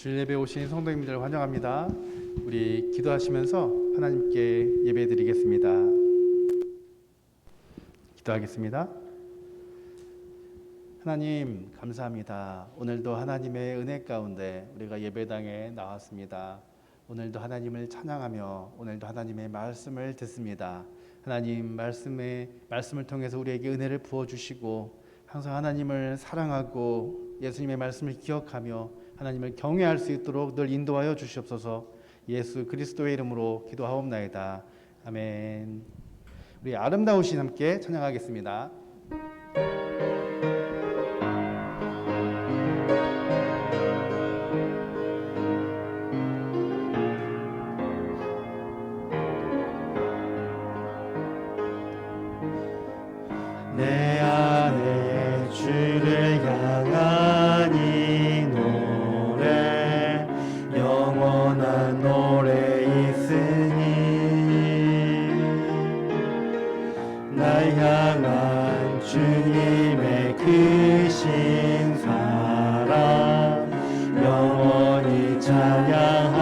주일 예배 오신 성도님들 환영합니다. 우리 기도하시면서 하나님께 예배드리겠습니다. 기도하겠습니다. 하나님 감사합니다. 오늘도 하나님의 은혜 가운데 우리가 예배당에 나왔습니다. 오늘도 하나님을 찬양하며 오늘도 하나님의 말씀을 듣습니다. 하나님 말씀을 통해서 우리에게 은혜를 부어주시고 항상 하나님을 사랑하고 예수님의 말씀을 기억하며 하나님을 경외할 수 있도록 늘 인도하여 주시옵소서. 예수 그리스도의 이름으로 기도하옵나이다. 아멘. 우리 아름다우신 함께 찬양하겠습니다. 내 안에 주를 향한 이 노래 영원한 노래 있으니 날 향한 주님의 크신 사랑 영원히 찬양하리라.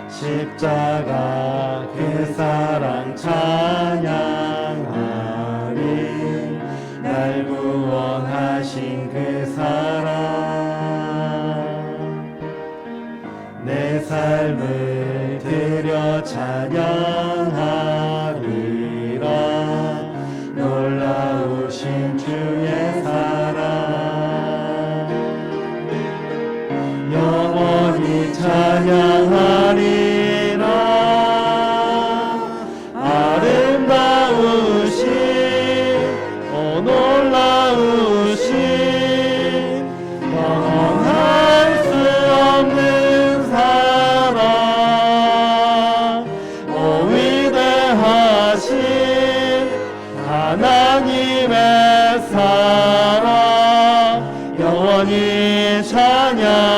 십자가 그 사랑 찬양하리. 날 구원하신 그 사랑 내 삶을 드려 찬양하리라. 놀라우신 주의 사랑 영원히 찬양하리. 하나님의 사랑 영원히 찬양하리.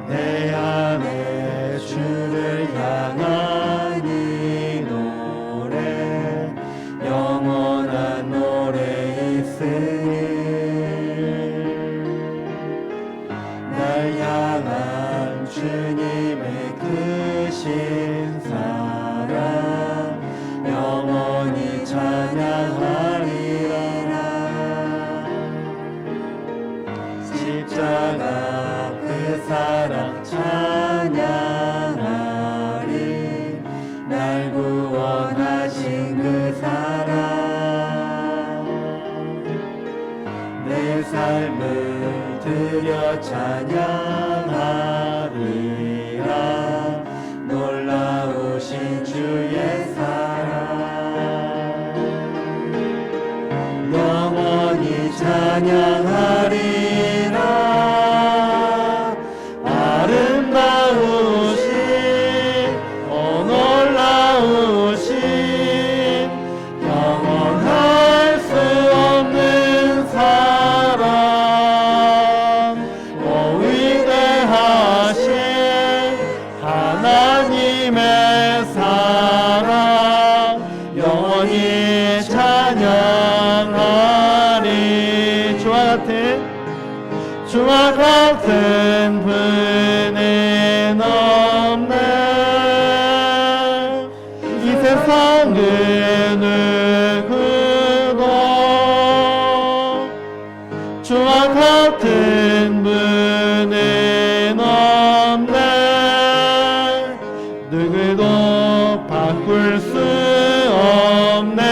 내 안에 주를 향한 이 노래 영원한 노래 있으니 날 향한 주님의 크신 사랑 영원히 찬양하리라. 십자가 그 사랑 찬양하리. 날 구원하신 그 사랑 내 삶을 드려 찬양하리라. 놀라우신 주의 사랑 영원히 찬양하리라. 아름다우신 놀라우신 영원할 수 없는 사랑 위대하신 하나님의 사랑 영원히 찬양하리. 주와 같은 분은 없네. 이 세상은 누구도 주와 같은 분은 없네. 누구도 바꿀 수 없네.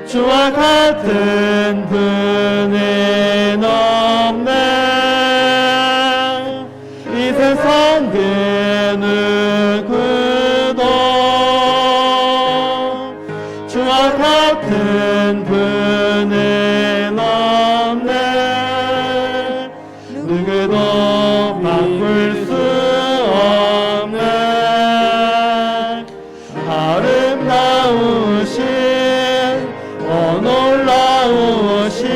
주와 같은 분은 없네. 이 세상 그 누구도 주와 같은 분은 없네. 누구도 바꿀 수 없네. 아름다우신 놀라우신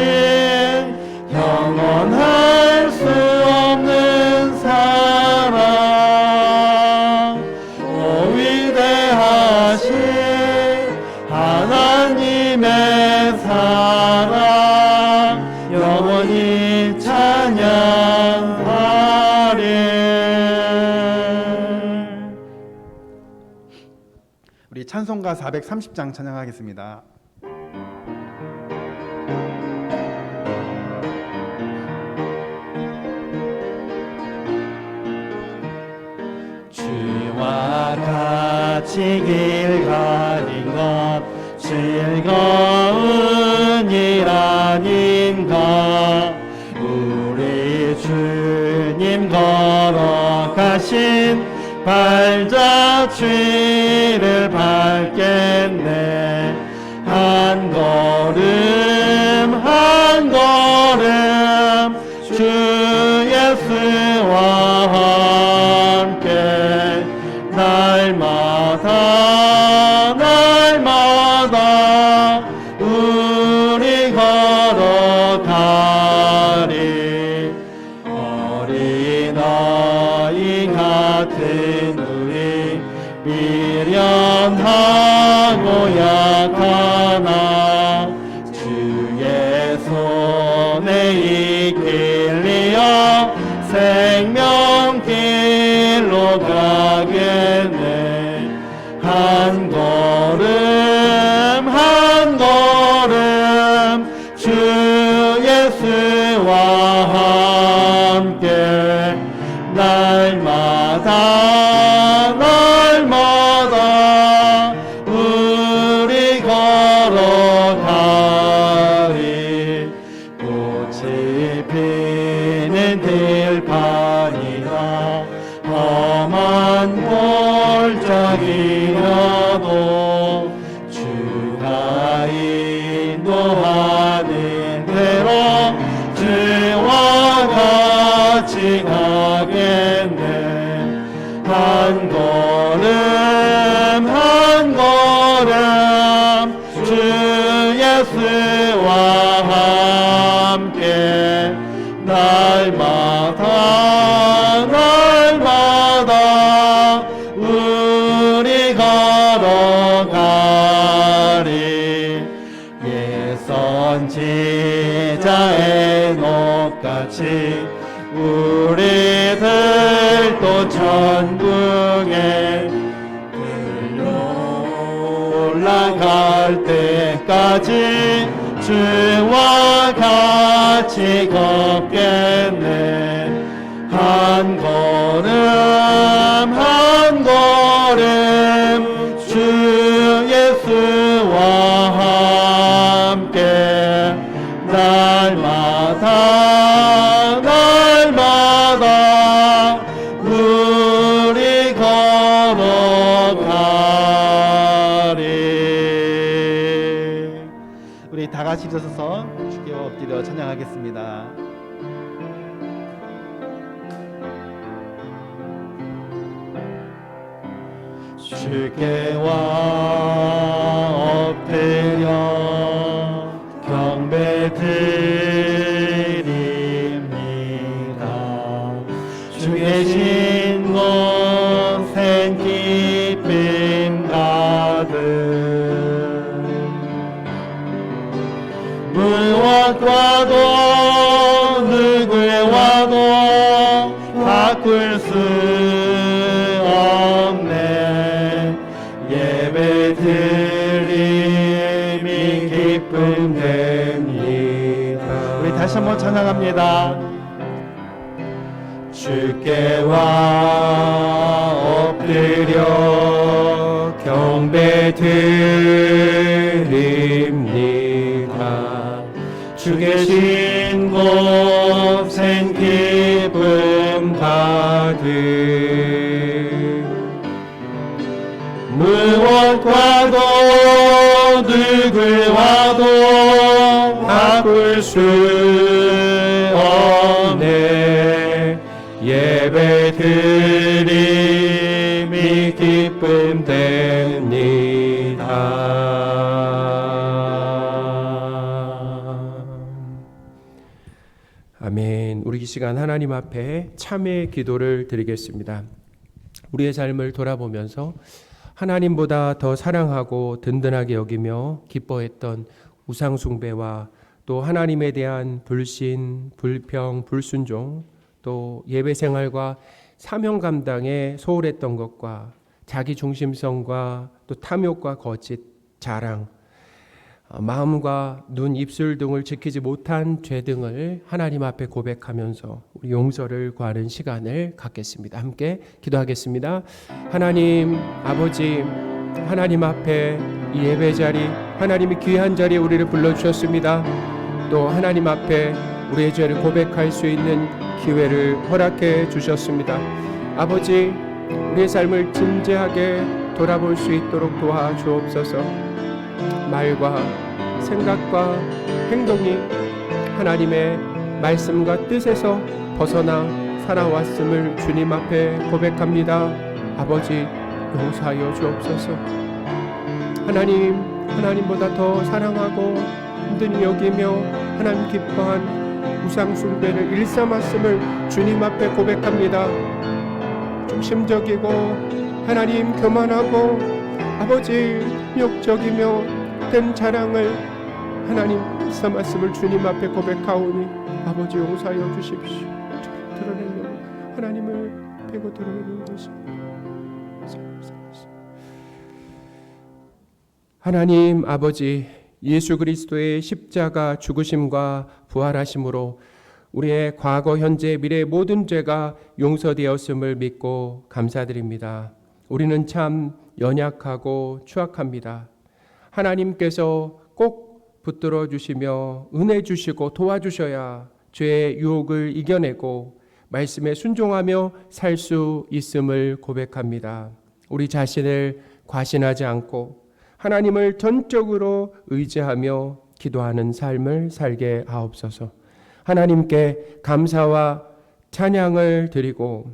영원할 수 없는 사랑 우리 찬송가 430장 찬양하겠습니다. 주와 같이 길 가는 것 즐거운 일 아닌가. 우리 주님 걸어가신 발자취를 밟겠네. 한 걸음 한 걸음 주 예수와 함께 날마다 날마다 우리 걸어가리. 어린아이 같은 우리 미련하고 약하나 주의 손에 이끌려 생명길로 가겠네. 한 걸음 한 걸음 주 예수와 함께 날마다 날마다 우리 걸어가리. 꽃이 피는 들판이나 험한 골짜기라도 주가 인도하는 대로 주와 같이 가겠네. 한 걸음 한 걸음 주 예수와 함께 날마다 날마다 우리 걸어가리. 옛 선지자 에녹같이 우리들도 천국에 올라갈 때까지 주와 같이 걷겠네. 한 걸음 한 걸음 주 예수와 함께 날마다 날마다 우리 걸어가리. 우리 다 같이 일어서서 주께 엎드려 찬양하겠습니다. 주께 와 엎드려 경배드립니다. 주 계신 곳엔 기쁨 가득. 무엇과도 누굴 와도 바꿀 수 없네. 예배 드림이 기쁨 됩니다. 우리 다시 한번 찬양합니다. 주께 와 엎드려 경배드립니다. 주 계신 곳엔 기쁨 가득. 무엇과도 누굴 와도 바꿀 수 없네. 예배 드림이 기쁨 됩니다. 아멘. 우리 이 시간 하나님 앞에 참회의 기도를 드리겠습니다. 우리의 삶을 돌아보면서 하나님보다 더 사랑하고 든든하게 여기며 기뻐했던 우상 숭배와 또 하나님에 대한 불신, 불평, 불순종, 또 예배 생활과 사명 감당에 소홀했던 것과 자기 중심성과 또 탐욕과 거짓, 자랑, 마음과 눈, 입술 등을 지키지 못한 죄 등을 하나님 앞에 고백하면서 우리 용서를 구하는 시간을 갖겠습니다. 함께 기도하겠습니다. 하나님 아버지, 하나님 앞에 이 예배 자리, 하나님이 귀한 자리에 우리를 불러주셨습니다. 또 하나님 앞에 우리의 죄를 고백할 수 있는 기회를 허락해 주셨습니다. 아버지, 우리의 삶을 진지하게 돌아볼 수 있도록 도와주옵소서. 말과 생각과 행동이 하나님의 말씀과 뜻에서 벗어나 살아왔음을 주님 앞에 고백합니다. 아버지, 용서하여 주옵소서. 하나님보다 더 사랑하고 힘든 여기며 하나님 기뻐한 우상 숭배를 일삼았음을 주님 앞에 고백합니다. 중심적이고 하나님 교만하고 아버지 욕적이며 된 자랑을 하나님 일삼았음을 주님 앞에 고백하오니 아버지 용서하여 주십시오. 드러내려고 하나님을 빼고 드러내는 것이 하나님 아버지, 예수 그리스도의 십자가 죽으심과 부활하심으로 우리의 과거, 현재, 미래의 모든 죄가 용서되었음을 믿고 감사드립니다. 우리는 참 연약하고 추악합니다. 하나님께서 꼭 붙들어 주시며 은혜 주시고 도와주셔야 죄의 유혹을 이겨내고 말씀에 순종하며 살 수 있음을 고백합니다. 우리 자신을 과신하지 않고 하나님을 전적으로 의지하며 기도하는 삶을 살게 하옵소서. 하나님께 감사와 찬양을 드리고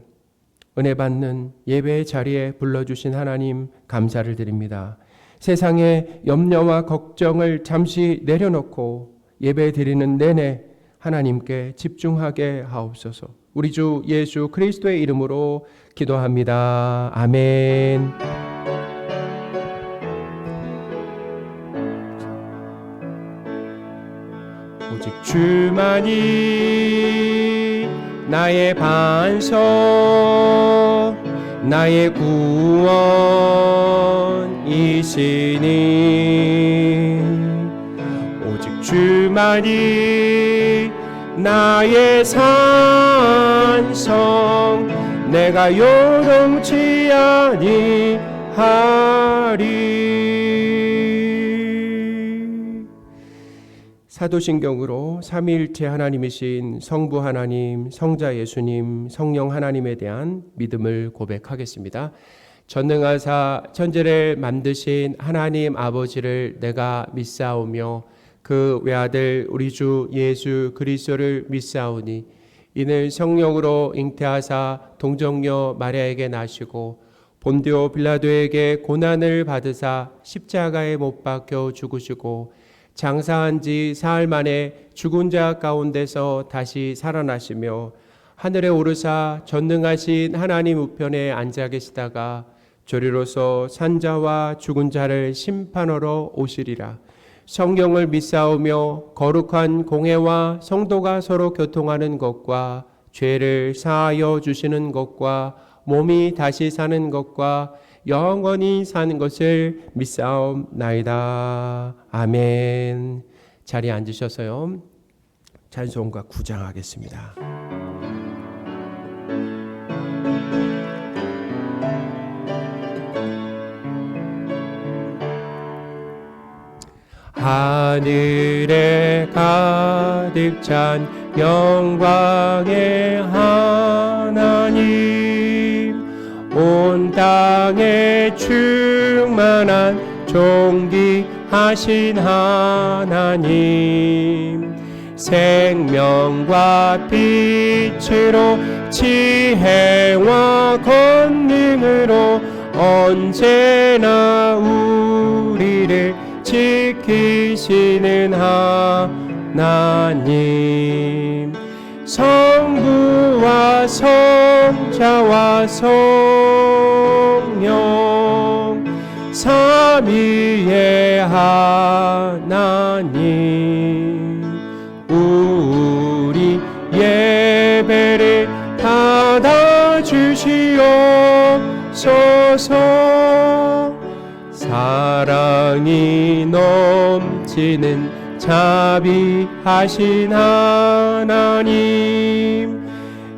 은혜 받는 예배의 자리에 불러주신 하나님 감사를 드립니다. 세상의 염려와 걱정을 잠시 내려놓고 예배 드리는 내내 하나님께 집중하게 하옵소서. 우리 주 예수 그리스도의 이름으로 기도합니다. 아멘. 오직 주만이 나의 반석, 나의 구원이시니 오직 주만이 나의 산성, 내가 요동치 아니하리. 사도신경으로 삼위일체 하나님이신 성부 하나님, 성자 예수님, 성령 하나님에 대한 믿음을 고백하겠습니다. 전능하사 천지를 만드신 하나님 아버지를 내가 믿사오며 그 외아들 우리 주 예수 그리스도를 믿사오니 이는 성령으로 잉태하사 동정녀 마리아에게 나시고 본디오 빌라도에게 고난을 받으사 십자가에 못 박혀 죽으시고 장사한 지 사흘 만에 죽은 자 가운데서 다시 살아나시며 하늘에 오르사 전능하신 하나님 우편에 앉아 계시다가 저리로서 산자와 죽은 자를 심판하러 오시리라. 성경을 믿사오며 거룩한 공회와 성도가 서로 교통하는 것과 죄를 사하여 주시는 것과 몸이 다시 사는 것과 영원히 사는 것을 믿사옵나이다. 아멘. 자리에 앉으셔서요, 찬송가 구장하겠습니다. 하늘에 가득 찬 영광의 하나님, 온 땅에 충만한 존귀하신 하나님, 생명과 빛으로 지혜와 권능으로 언제나 우리를 지키시는 하나님, 성부와 성자와 성령 삼위의 하나님, 우리 예배를 받아주시옵소서. 주셔서 사랑이 넘치는 자비하신 하나님,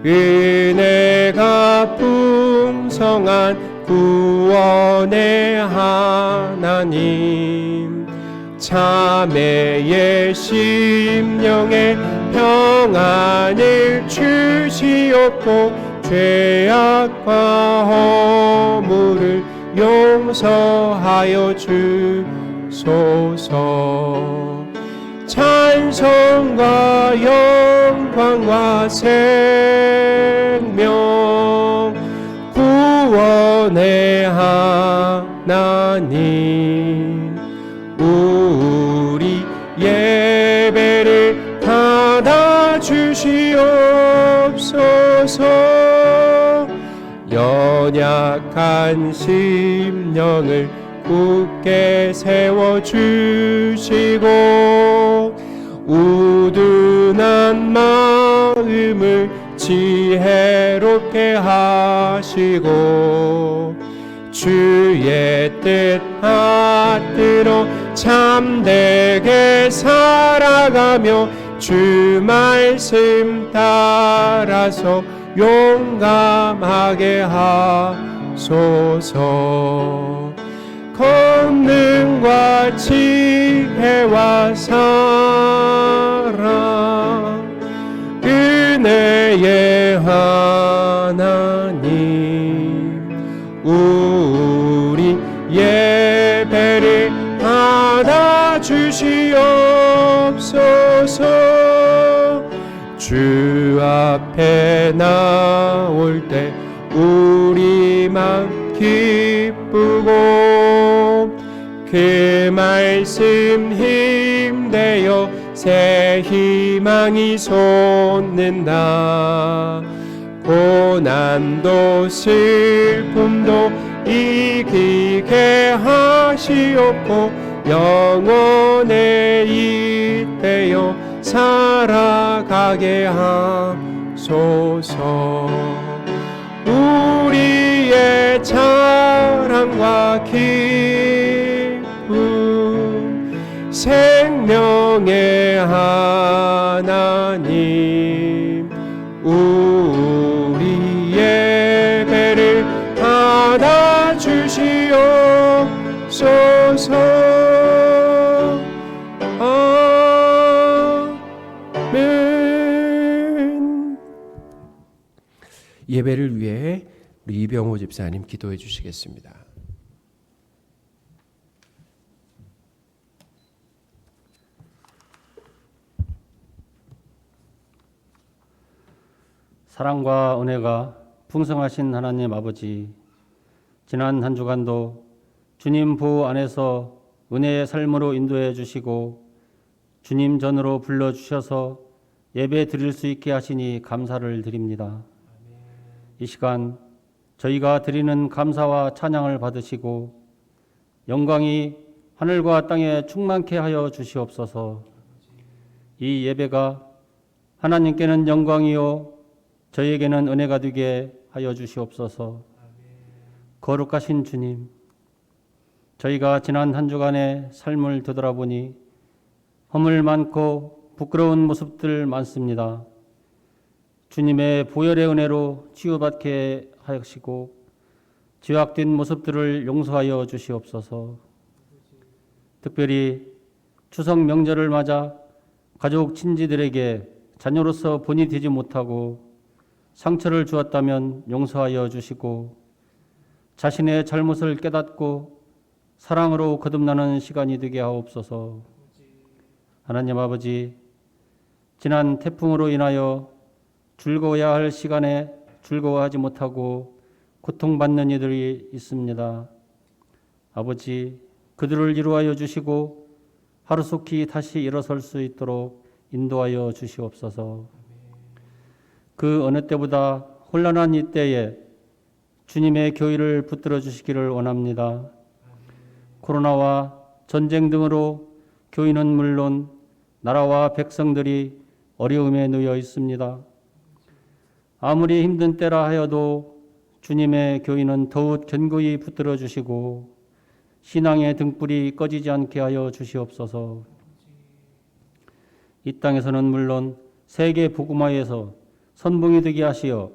은혜가 풍성한 구원의 하나님, 자매의 심령에 평안을 주시옵고 죄악과 허물을 용서하여 주소서. 찬송과 영광과 생명, 구원의 하나님, 우리 예배를 받아 주시옵소서. 연약한 심령을 굳게 세워주시고 우둔한 마음을 지혜롭게 하시고 주의 뜻 받들어 참되게 살아가며 주 말씀 따라서 용감하게 하소서. 권능과 지혜와 사랑, 은혜의 하나님, 우리 예배를 받아 주시옵소서. 주 앞에 나올 때 우리만 기쁘고 그 말씀 힘되어 새 희망이 솟는다. 고난도 슬픔도 이기게 하시옵고 영원에 잇대어 살아가게 하소서. 우리의 자랑과 기쁨, 생명의 하나님, 우리 예배를 받아 주시옵소서. 아멘. 예배를 위해 우리 이병호 집사님 기도해 주시겠습니다. 사랑과 은혜가 풍성하신 하나님 아버지, 지난 한 주간도 주님 보호 안에서 은혜의 삶으로 인도해 주시고 주님 전으로 불러주셔서 예배 드릴 수 있게 하시니 감사를 드립니다. 이 시간 저희가 드리는 감사와 찬양을 받으시고 영광이 하늘과 땅에 충만케 하여 주시옵소서. 이 예배가 하나님께는 영광이요 저희에게는 은혜가 되게 하여 주시옵소서. 거룩하신 주님, 저희가 지난 한 주간의 삶을 되돌아보니 허물 많고 부끄러운 모습들 많습니다. 주님의 보혈의 은혜로 치유받게 하시고 죄악된 모습들을 용서하여 주시옵소서. 특별히 추석 명절을 맞아 가족 친지들에게 자녀로서 본이 되지 못하고 상처를 주었다면 용서하여 주시고 자신의 잘못을 깨닫고 사랑으로 거듭나는 시간이 되게 하옵소서. 하나님 아버지, 지난 태풍으로 인하여 즐거워야 할 시간에 즐거워하지 못하고 고통받는 이들이 있습니다. 아버지, 그들을 위로하여 주시고 하루속히 다시 일어설 수 있도록 인도하여 주시옵소서. 그 어느 때보다 혼란한 이때에 주님의 교회를 붙들어 주시기를 원합니다. 코로나와 전쟁 등으로 교회는 물론 나라와 백성들이 어려움에 놓여 있습니다. 아무리 힘든 때라 하여도 주님의 교인은 더욱 견고히 붙들어 주시고 신앙의 등불이 꺼지지 않게 하여 주시옵소서. 이 땅에서는 물론 세계 복음화에서 선봉이 되게 하시어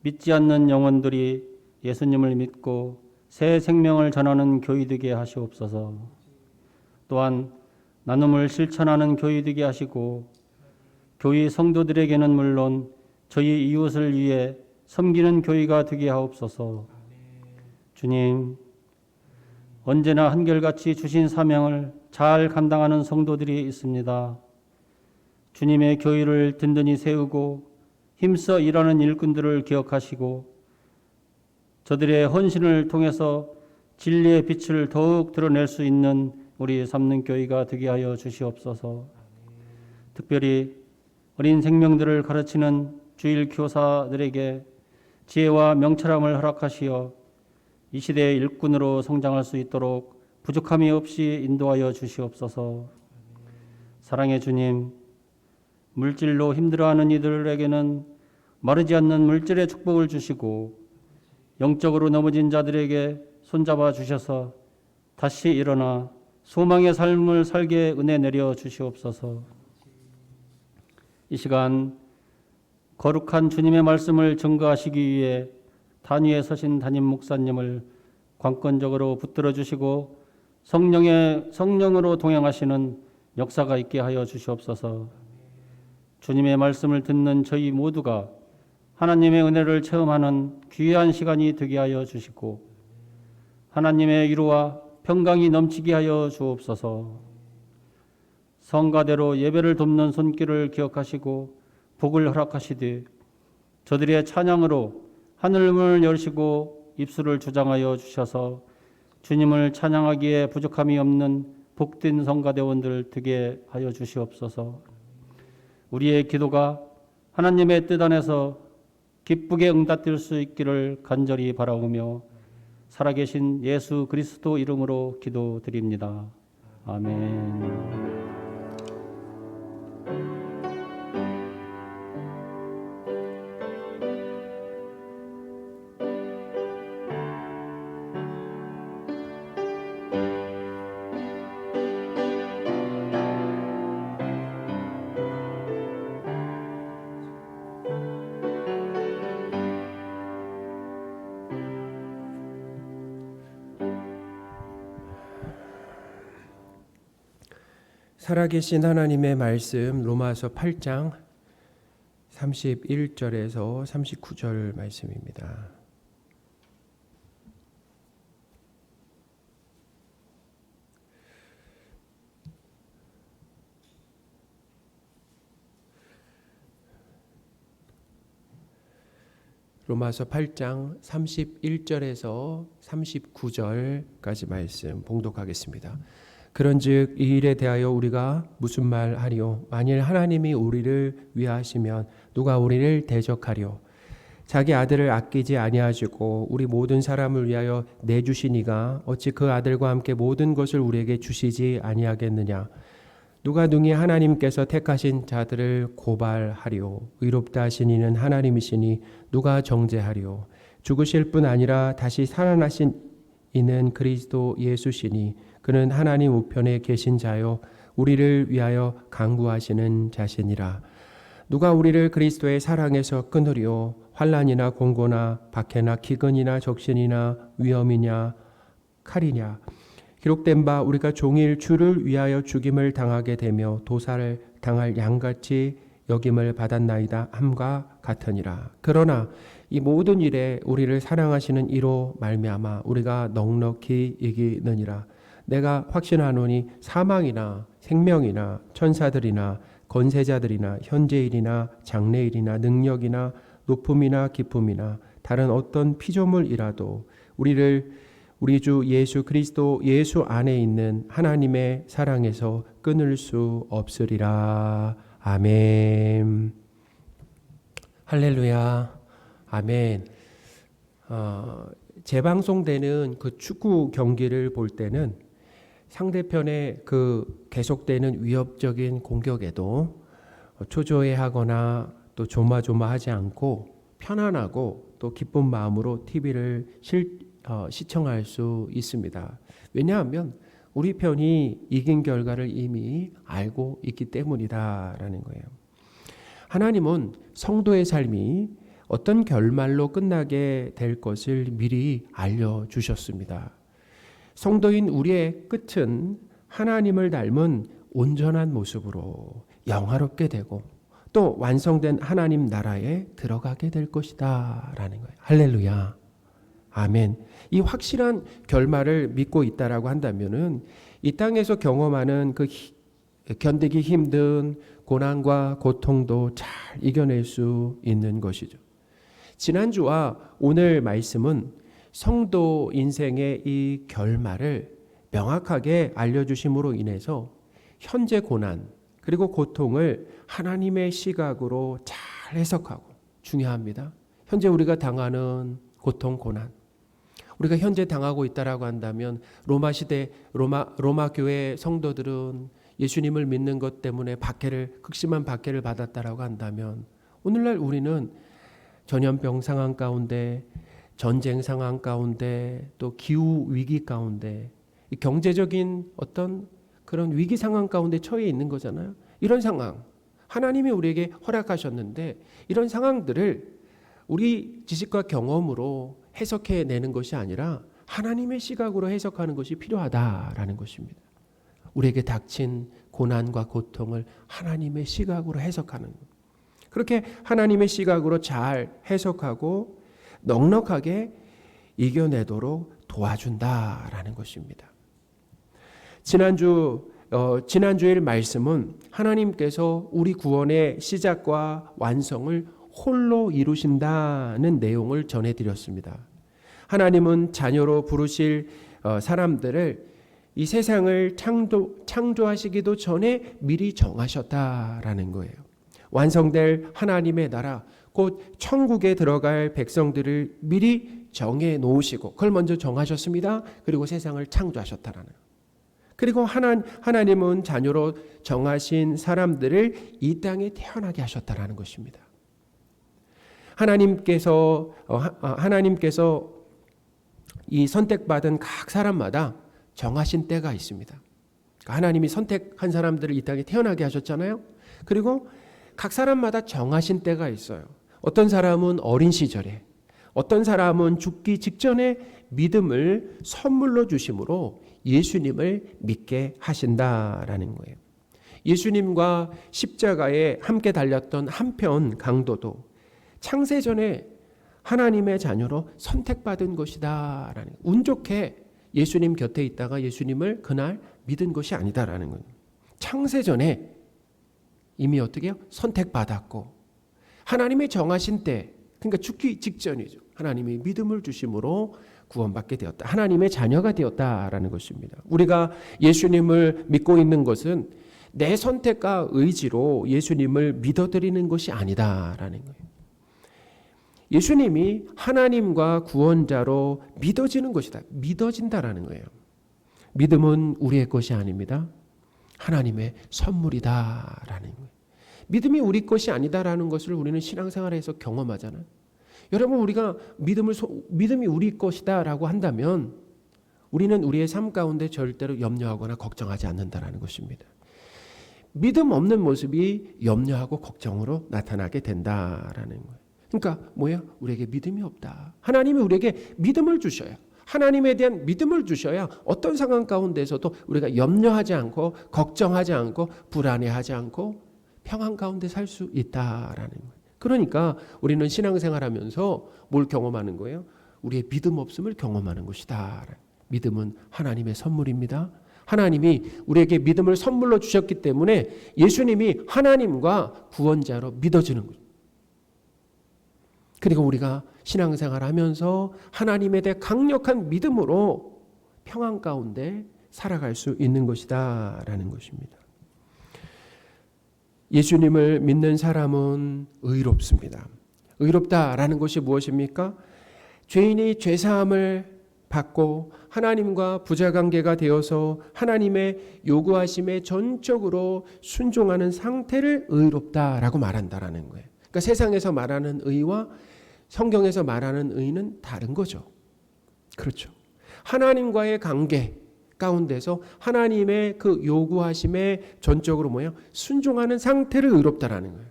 믿지 않는 영혼들이 예수님을 믿고 새 생명을 전하는 교회 되게 하시옵소서. 또한 나눔을 실천하는 교회 되게 하시고 교회 성도들에게는 물론 저희 이웃을 위해 섬기는 교회가 되게 하옵소서. 주님, 언제나 한결같이 주신 사명을 잘 감당하는 성도들이 있습니다. 주님의 교회를 든든히 세우고 힘써 일하는 일꾼들을 기억하시고 저들의 헌신을 통해서 진리의 빛을 더욱 드러낼 수 있는 우리 삼능교회가 되게 하여 주시옵소서. 특별히 어린 생명들을 가르치는 주일 교사들에게 지혜와 명철함을 허락하시어 이 시대의 일꾼으로 성장할 수 있도록 부족함이 없이 인도하여 주시옵소서. 사랑의 주님, 물질로 힘들어하는 이들에게는 마르지 않는 물질의 축복을 주시고 영적으로 넘어진 자들에게 손잡아 주셔서 다시 일어나 소망의 삶을 살게 은혜 내려 주시옵소서. 이 시간 거룩한 주님의 말씀을 증거하시기 위해 단위에 서신 담임 목사님을 관건적으로 붙들어 주시고 성령으로 동행하시는 역사가 있게 하여 주시옵소서. 주님의 말씀을 듣는 저희 모두가 하나님의 은혜를 체험하는 귀한 시간이 되게 하여 주시고 하나님의 위로와 평강이 넘치게 하여 주옵소서. 성가대로 예배를 돕는 손길을 기억하시고 복을 허락하시되 저들의 찬양으로 하늘문을 열시고 입술을 주장하여 주셔서 주님을 찬양하기에 부족함이 없는 복된 성가대원들 되게 하여 주시옵소서. 우리의 기도가 하나님의 뜻 안에서 기쁘게 응답될 수 있기를 간절히 바라오며 살아계신 예수 그리스도 이름으로 기도드립니다. 아멘. 살아계신 하나님의 말씀 로마서 8장 31절에서 39절 말씀입니다. 로마서 8장 31절에서 39절까지 말씀 봉독하겠습니다. 그런즉 이 일에 대하여 우리가 무슨 말 하리요? 만일 하나님이 우리를 위하시면 누가 우리를 대적하리요? 자기 아들을 아끼지 아니하시고 우리 모든 사람을 위하여 내주시니가 어찌 그 아들과 함께 모든 것을 우리에게 주시지 아니하겠느냐? 누가 능히 하나님께서 택하신 자들을 고발하리요? 의롭다 하신 이는 하나님이시니 누가 정죄하리요? 죽으실 뿐 아니라 다시 살아나신 이는 그리스도 예수시니 그는 하나님 우편에 계신 자요 우리를 위하여 강구하시는 자시니라. 누가 우리를 그리스도의 사랑에서 끊으리요? 환난이나 공고나 박해나 기근이나 적신이나 위험이냐 칼이냐. 기록된 바 우리가 종일 주를 위하여 죽임을 당하게 되며 도살을 당할 양같이 여김을 받았나이다 함과 같으니라. 그러나 이 모든 일에 우리를 사랑하시는 이로 말미암아 우리가 넉넉히 이기느니라. 내가 확신하노니 사망이나 생명이나 천사들이나 권세자들이나 현재일이나 장래일이나 능력이나 높음이나 깊음이나 다른 어떤 피조물이라도 우리를 우리 주 예수 그리스도 예수 안에 있는 하나님의 사랑에서 끊을 수 없으리라. 아멘. 할렐루야. 아멘. 재방송되는 그 축구 경기를 볼 때는 상대편의 그 계속되는 위협적인 공격에도 초조해하거나 또 조마조마하지 않고 편안하고 또 기쁜 마음으로 TV를 시청할 수 있습니다. 왜냐하면 우리 편이 이긴 결과를 이미 알고 있기 때문이다라는 거예요. 하나님은 성도의 삶이 어떤 결말로 끝나게 될 것을 미리 알려주셨습니다. 성도인 우리의 끝은 하나님을 닮은 온전한 모습으로 영화롭게 되고 또 완성된 하나님 나라에 들어가게 될 것이다 라는 거예요. 할렐루야. 아멘. 이 확실한 결말을 믿고 있다라고 한다면은 이 땅에서 경험하는 그 견디기 힘든 고난과 고통도 잘 이겨낼 수 있는 것이죠. 지난주와 오늘 말씀은 성도 인생의 이 결말을 명확하게 알려주심으로 인해서 현재 고난 그리고 고통을 하나님의 시각으로 잘 해석하고, 중요합니다. 현재 우리가 당하는 고통, 고난, 우리가 현재 당하고 있다라고 한다면 로마 시대 로마 교회 성도들은 예수님을 믿는 것 때문에 극심한 박해를 받았다라고 한다면, 오늘날 우리는 전염병 상황 가운데, 전쟁 상황 가운데, 또 기후 위기 가운데, 경제적인 어떤 그런 위기 상황 가운데 처해 있는 거잖아요. 이런 상황 하나님이 우리에게 허락하셨는데, 이런 상황들을 우리 지식과 경험으로 해석해내는 것이 아니라 하나님의 시각으로 해석하는 것이 필요하다라는 것입니다. 우리에게 닥친 고난과 고통을 하나님의 시각으로 해석하는 것. 그렇게 하나님의 시각으로 잘 해석하고 넉넉하게 이겨내도록 도와준다라는 것입니다. 지난주일 말씀은 하나님께서 우리 구원의 시작과 완성을 홀로 이루신다는 내용을 전해드렸습니다. 하나님은 자녀로 부르실 사람들을 이 세상을 창조하시기도 전에 미리 정하셨다라는 거예요. 완성될 하나님의 나라, 곧 천국에 들어갈 백성들을 미리 정해 놓으시고 그걸 먼저 정하셨습니다. 그리고 세상을 창조하셨다라는 거예요. 그리고 하나님은 자녀로 정하신 사람들을 이 땅에 태어나게 하셨다라는 것입니다. 하나님께서 이 선택받은 각 사람마다 정하신 때가 있습니다. 하나님이 선택한 사람들을 이 땅에 태어나게 하셨잖아요. 그리고 각 사람마다 정하신 때가 있어요. 어떤 사람은 어린 시절에, 어떤 사람은 죽기 직전에 믿음을 선물로 주심으로 예수님을 믿게 하신다라는 거예요. 예수님과 십자가에 함께 달렸던 한편 강도도 창세전에 하나님의 자녀로 선택받은 것이다라는, 운 좋게 예수님 곁에 있다가 예수님을 그날 믿은 것이 아니다라는 거예요. 창세전에 이미 어떻게 해요? 선택받았고 하나님의 정하신 때, 그러니까 죽기 직전이죠. 하나님이 믿음을 주심으로 구원받게 되었다. 하나님의 자녀가 되었다라는 것입니다. 우리가 예수님을 믿고 있는 것은 내 선택과 의지로 예수님을 믿어드리는 것이 아니다라는 거예요. 예수님이 하나님과 구원자로 믿어지는 것이다. 믿어진다라는 거예요. 믿음은 우리의 것이 아닙니다. 하나님의 선물이다라는 거예요. 믿음이 우리 것이 아니다라는 것을 우리는 신앙생활에서 경험하잖아요. 여러분, 우리가 믿음이 우리 것이다라고 한다면 우리는 우리의 삶 가운데 절대로 염려하거나 걱정하지 않는다라는 것입니다. 믿음 없는 모습이 염려하고 걱정으로 나타나게 된다라는 거예요. 그러니까 뭐예요? 우리에게 믿음이 없다. 하나님이 우리에게 믿음을 주셔야, 하나님에 대한 믿음을 주셔야 어떤 상황 가운데서도 우리가 염려하지 않고 걱정하지 않고 불안해하지 않고 평안 가운데 살 수 있다라는 거예요. 그러니까 우리는 신앙생활하면서 뭘 경험하는 거예요? 우리의 믿음 없음을 경험하는 것이다. 믿음은 하나님의 선물입니다. 하나님이 우리에게 믿음을 선물로 주셨기 때문에 예수님이 하나님과 구원자로 믿어지는 거죠. 그리고 우리가 신앙생활하면서 하나님에 대해 강력한 믿음으로 평안 가운데 살아갈 수 있는 것이다라는 것입니다. 예수님을 믿는 사람은 의롭습니다. 의롭다라는 것이 무엇입니까? 죄인이 죄사함을 받고 하나님과 부자관계가 되어서 하나님의 요구하심에 전적으로 순종하는 상태를 의롭다라고 말한다라는 거예요. 그러니까 세상에서 말하는 의와 성경에서 말하는 의는 다른 거죠. 그렇죠. 하나님과의 관계 가운데서 하나님의 그 요구하심에 전적으로 순종하는 상태를 의롭다라는 거예요.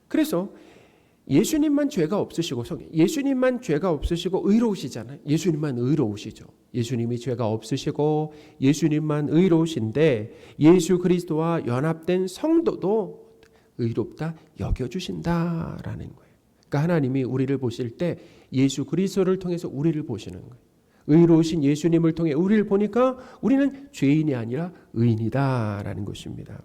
그래서 예수님만 죄가 없으시고 예수님만 죄가 없으시고 의로우시잖아요. 예수님만 의로우시죠. 예수님이 죄가 없으시고 예수님만 의로우신데 예수 그리스도와 연합된 성도도 의롭다 여겨주신다라는 거예요. 그러니까 하나님이 우리를 보실 때 예수 그리스도를 통해서 우리를 보시는 거예요. 의로우신 예수님을 통해 우리를 보니까 우리는 죄인이 아니라 의인이다라는 것입니다.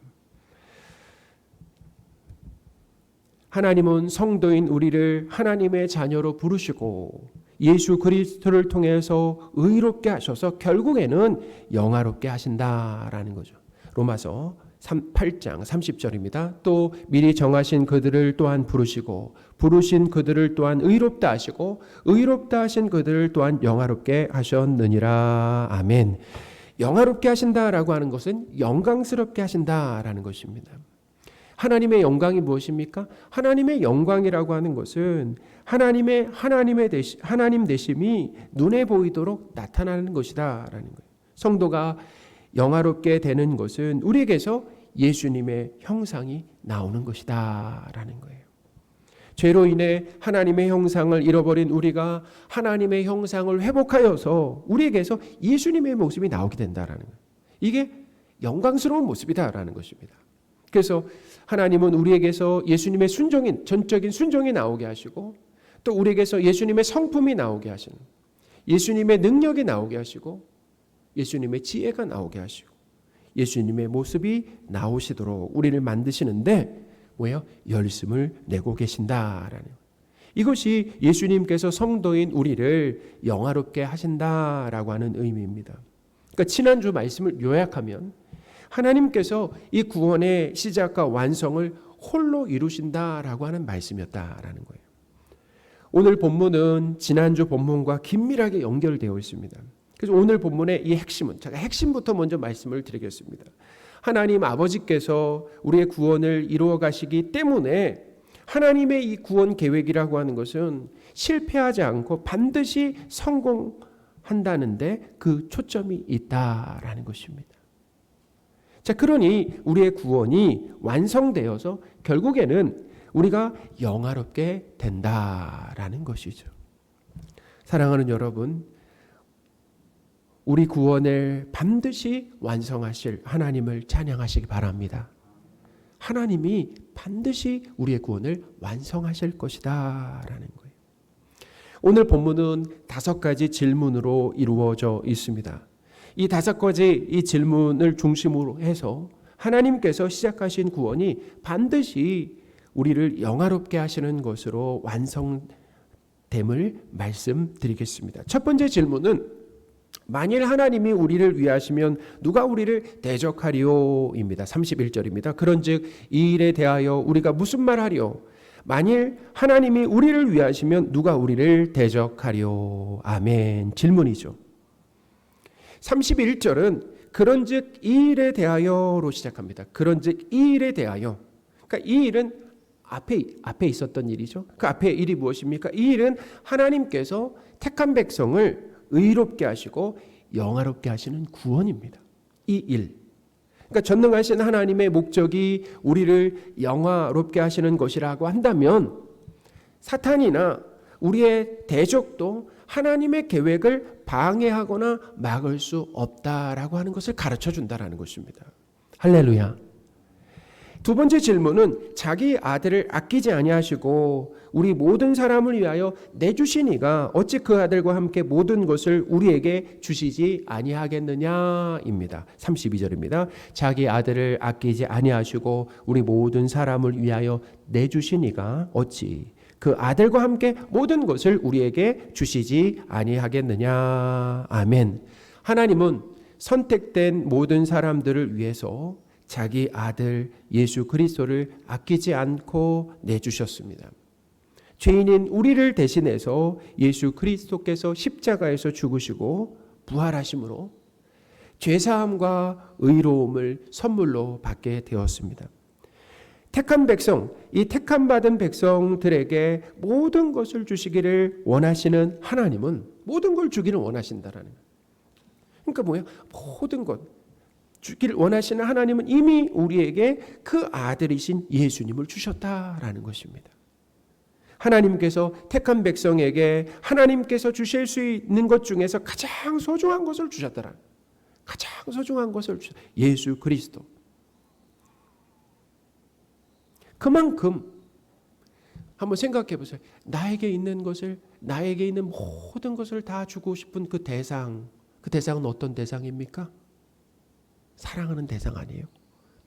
하나님은 성도인 우리를 하나님의 자녀로 부르시고 예수 그리스도를 통해서 의롭게 하셔서 결국에는 영화롭게 하신다라는 거죠. 로마서 8장 30절입니다. 또 미리 정하신 그들을 또한 부르시고 부르신 그들을 또한 의롭다 하시고 의롭다 하신 그들을 또한 영화롭게 하셨느니라. 아멘. 영화롭게 하신다라고 하는 것은 영광스럽게 하신다라는 것입니다. 하나님의 영광이 무엇입니까? 하나님의 영광이라고 하는 것은 하나님 되심이 눈에 보이도록 나타나는 것이다라는 거예요. 성도가 영화롭게 되는 것은 우리에게서 예수님의 형상이 나오는 것이다라는 거예요. 죄로 인해 하나님의 형상을 잃어버린 우리가 하나님의 형상을 회복하여서 우리에게서 예수님의 모습이 나오게 된다라는 거예요. 이게 영광스러운 모습이다라는 것입니다. 그래서 하나님은 우리에게서 예수님의 전적인 순종이 나오게 하시고 또 우리에게서 예수님의 성품이 나오게 하시는 예수님의 능력이 나오게 하시고 예수님의 지혜가 나오게 하시고 예수님의 모습이 나오시도록 우리를 만드시는데 열심을 내고 계신다라는 이것이 예수님께서 성도인 우리를 영화롭게 하신다라고 하는 의미입니다. 그러니까 지난주 말씀을 요약하면 하나님께서 이 구원의 시작과 완성을 홀로 이루신다라고 하는 말씀이었다라는 거예요. 오늘 본문은 지난주 본문과 긴밀하게 연결되어 있습니다. 그래서 오늘 본문의 이 핵심은 제가 핵심부터 먼저 말씀을 드리겠습니다. 하나님 아버지께서 우리의 구원을 이루어 가시기 때문에 하나님의 이 구원 계획이라고 하는 것은 실패하지 않고 반드시 성공한다는데 그 초점이 있다라는 것입니다. 자, 그러니 우리의 구원이 완성되어서 결국에는 우리가 영화롭게 된다라는 것이죠. 사랑하는 여러분, 우리 구원을 반드시 완성하실 하나님을 찬양하시기 바랍니다. 하나님이 반드시 우리의 구원을 완성하실 것이다라는 거예요. 오늘 본문은 5가지 질문으로 이루어져 있습니다. 이 5가지 이 질문을 중심으로 해서 하나님께서 시작하신 구원이 반드시 우리를 영화롭게 하시는 것으로 완성됨을 말씀드리겠습니다. 첫 번째 질문은 만일 하나님이 우리를 위하시면 누가 우리를 대적하리오입니다. 31절입니다. 그런즉 이 일에 대하여 우리가 무슨 말하리오? 만일 하나님이 우리를 위하시면 누가 우리를 대적하리오? 아멘. 질문이죠. 31절은 그런즉 이 일에 대하여로 시작합니다. 그런즉 이 일에 대하여. 그러니까 이 일은 앞에 있었던 일이죠. 그 앞에 일이 무엇입니까? 이 일은 하나님께서 택한 백성을 의롭게 하시고 영화롭게 하시는 구원입니다. 이 일. 그러니까 전능하신 하나님의 목적이 우리를 영화롭게 하시는 것이라고 한다면 사탄이나 우리의 대적도 하나님의 계획을 방해하거나 막을 수 없다라고 하는 것을 가르쳐 준다라는 것입니다. 할렐루야. 두 번째 질문은 자기 아들을 아끼지 아니하시고 우리 모든 사람을 위하여 내주시니가 어찌 그 아들과 함께 모든 것을 우리에게 주시지 아니하겠느냐입니다. 32절입니다. 자기 아들을 아끼지 아니하시고 우리 모든 사람을 위하여 내주시니가 어찌 그 아들과 함께 모든 것을 우리에게 주시지 아니하겠느냐. 아멘. 하나님은 선택된 모든 사람들을 위해서 자기 아들 예수 그리스도를 아끼지 않고 내주셨습니다. 죄인인 우리를 대신해서 예수 그리스도께서 십자가에서 죽으시고 부활하심으로 죄사함과 의로움을 선물로 받게 되었습니다. 택한 백성, 이 택함 받은 백성들에게 모든 것을 주시기를 원하시는 하나님은 모든 걸 주기를 원하신다라는 거예요. 그러니까 뭐예요? 모든 것 주기를 원하시는 하나님은 이미 우리에게 그 아들이신 예수님을 주셨다라는 것입니다. 하나님께서 택한 백성에게 하나님께서 주실 수 있는 것 중에서 가장 소중한 것을 주셨다라는 거예요. 가장 소중한 것을 주셨다. 예수 그리스도. 그만큼 한번 생각해 보세요. 나에게 있는 것을, 나에게 있는 모든 것을 다 주고 싶은 그 대상은 어떤 대상입니까? 사랑하는 대상 아니에요?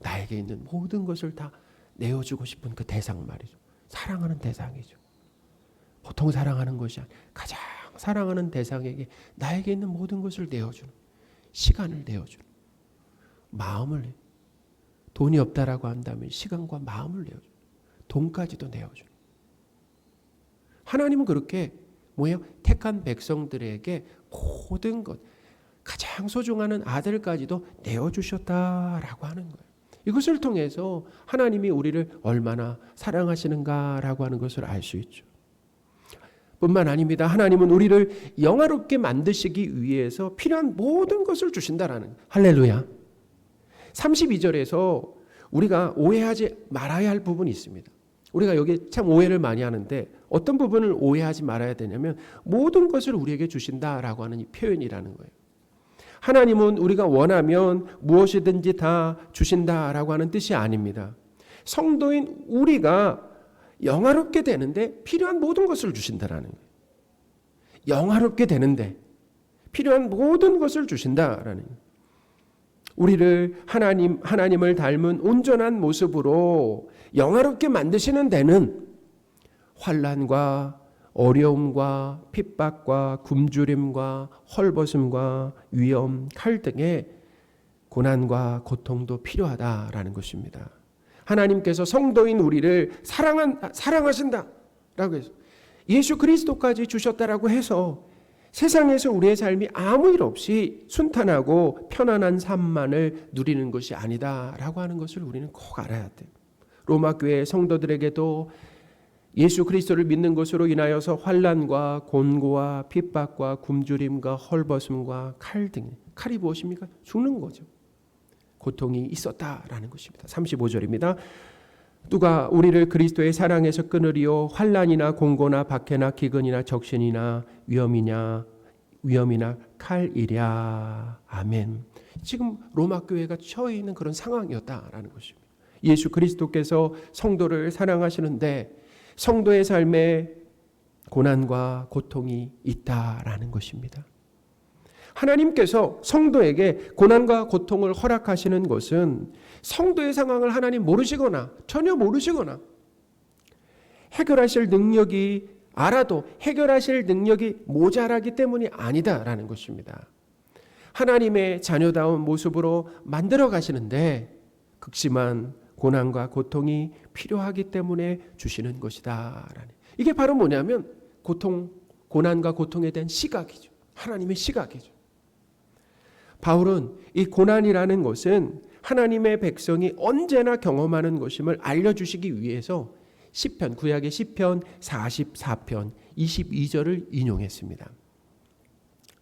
나에게 있는 모든 것을 다 내어주고 싶은 그 대상 말이죠. 사랑하는 대상이죠. 보통 사랑하는 것이 아니라 가장 사랑하는 대상에게 나에게 있는 모든 것을 내어주는, 시간을 내어주는, 마음을 내어주는. 돈이 없다라고 한다면 시간과 마음을 내어주는, 돈까지도 내어주는. 하나님은 그렇게 뭐예요? 택한 백성들에게 모든 것, 가장 소중한 아들까지도 내어주셨다라고 하는 거예요. 이것을 통해서 하나님이 우리를 얼마나 사랑하시는가라고 하는 것을 알 수 있죠. 뿐만 아닙니다. 하나님은 우리를 영화롭게 만드시기 위해서 필요한 모든 것을 주신다라는 거예요. 할렐루야. 32절에서 우리가 오해하지 말아야 할 부분이 있습니다. 우리가 여기 참 오해를 많이 하는데 어떤 부분을 오해하지 말아야 되냐면 모든 것을 우리에게 주신다라고 하는 이 표현이라는 거예요. 하나님은 우리가 원하면 무엇이든지 다 주신다라고 하는 뜻이 아닙니다. 성도인 우리가 영화롭게 되는데 필요한 모든 것을 주신다라는 거예요. 영화롭게 되는데 필요한 모든 것을 주신다라는 거예요. 우리를 하나님을 닮은 온전한 모습으로 영화롭게 만드시는 데는 환난과 어려움과 핍박과 굶주림과 헐벗음과 위험, 칼 등의 고난과 고통도 필요하다라는 것입니다. 하나님께서 성도인 우리를 사랑하신다라고 해서 예수 그리스도까지 주셨다라고 해서 세상에서 우리의 삶이 아무 일 없이 순탄하고 편안한 삶만을 누리는 것이 아니다라고 하는 것을 우리는 꼭 알아야 돼요. 로마 교회 성도들에게도 예수 그리스도를 믿는 것으로 인하여서 환난과 곤고와 핍박과 굶주림과 헐벗음과 칼 등, 칼이 무엇입니까? 죽는 거죠. 고통이 있었다라는 것입니다. 35절입니다. 누가 우리를 그리스도의 사랑에서 끊으리요 환난이나 공고나 박해나 기근이나 적신이나 위험이나 칼이랴. 아멘. 지금 로마 교회가 처해 있는 그런 상황이었다라는 것입니다. 예수 그리스도께서 성도를 사랑하시는데 성도의 삶에 고난과 고통이 있다라는 것입니다. 하나님께서 성도에게 고난과 고통을 허락하시는 것은 성도의 상황을 하나님 모르시거나 전혀 모르시거나 해결하실 능력이 알아도 해결하실 능력이 모자라기 때문이 아니다라는 것입니다. 하나님의 자녀다운 모습으로 만들어 가시는데 극심한 고난과 고통이 필요하기 때문에 주시는 것이다. 이게 바로 뭐냐면 고난과 고통에 대한 시각이죠. 하나님의 시각이죠. 바울은 이 고난이라는 것은 하나님의 백성이 언제나 경험하는 것임을 알려주시기 위해서 시편, 구약의 시편 44편 22절을 인용했습니다.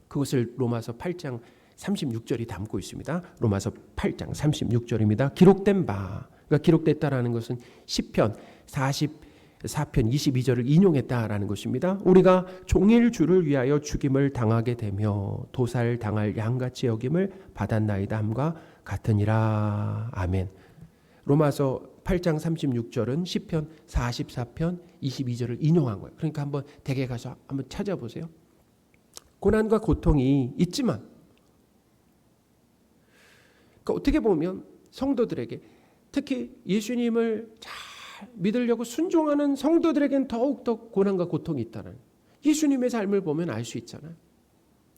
그것을 로마서 8장 36절이 담고 있습니다. 로마서 8장 36절입니다. 기록된 바, 그러니까 기록됐다라는 것은 시편 44편 22절을 인용했다라는 것입니다. 우리가 종일 주를 위하여 죽임을 당하게 되며 도살 당할 양같이 여김을 받았나이다 함과 같으니라. 아멘. 로마서 8장 36절은 시편 44편 22절을 인용한 거예요. 그러니까 한번 댁에 가서 한번 찾아보세요. 고난과 고통이 있지만 그러니까 어떻게 보면 성도들에게 특히 예수님을 잘 믿으려고 순종하는 성도들에겐 더욱더 고난과 고통이 있다는 예수님의 삶을 보면 알 수 있잖아요.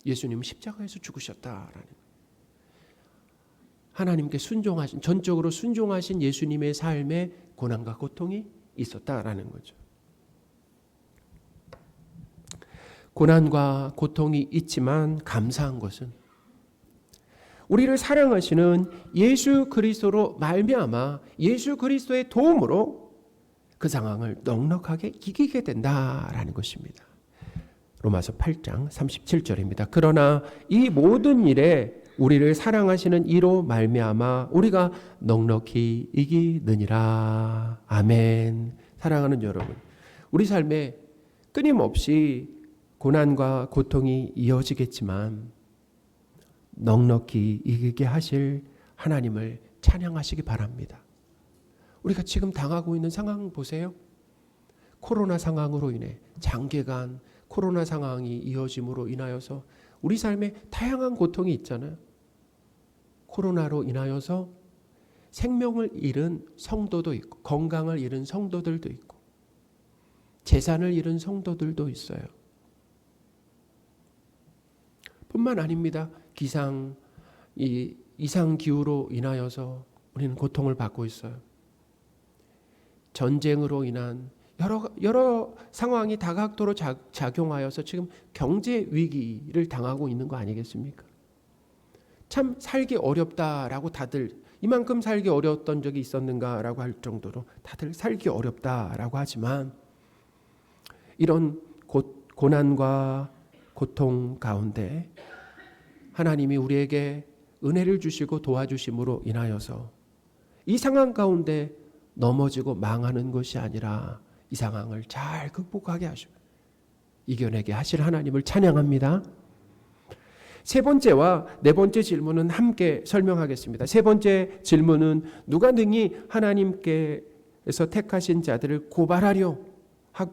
예수님은 십자가에서 죽으셨다라는 거예요. 하나님께 순종하신 전적으로 순종하신 예수님의 삶에 고난과 고통이 있었다라는 거죠. 고난과 고통이 있지만 감사한 것은 우리를 사랑하시는 예수 그리스도로 말미암아 예수 그리스도의 도움으로 그 상황을 넉넉하게 이기게 된다라는 것입니다. 로마서 8장 37절입니다. 그러나 이 모든 일에 우리를 사랑하시는 이로 말미암아 우리가 넉넉히 이기느니라. 아멘. 사랑하는 여러분, 우리 삶에 끊임없이 고난과 고통이 이어지겠지만 넉넉히 이기게 하실 하나님을 찬양하시기 바랍니다. 우리가 지금 당하고 있는 상황 보세요. 코로나 상황으로 인해 장기간 코로나 상황이 이어짐으로 인하여서 우리 삶에 다양한 고통이 있잖아요. 코로나로 인하여서 생명을 잃은 성도도 있고 건강을 잃은 성도들도 있고 재산을 잃은 성도들도 있어요. 뿐만 아닙니다. 이상 기후로 인하여서 우리는 고통을 받고 있어요. 전쟁으로 인한 여러 상황이 다각도로 작용하여서 지금 경제 위기를 당하고 있는 거 아니겠습니까? 참 살기 어렵다라고 다들 이만큼 살기 어려웠던 적이 있었는가라고 할 정도로 다들 살기 어렵다라고 하지만 이런 고난과 고통 가운데 하나님이 우리에게 은혜를 주시고 도와주심으로 인하여서 이 상황 가운데 넘어지고 망하는 것이 아니라 이 상황을 잘 극복하게 하시고 이겨내게 하실 하나님을 찬양합니다. 세 번째와 네 번째 질문은 함께 설명하겠습니다. 세 번째 질문은 누가 능히 하나님께서 택하신 자들을 고발하려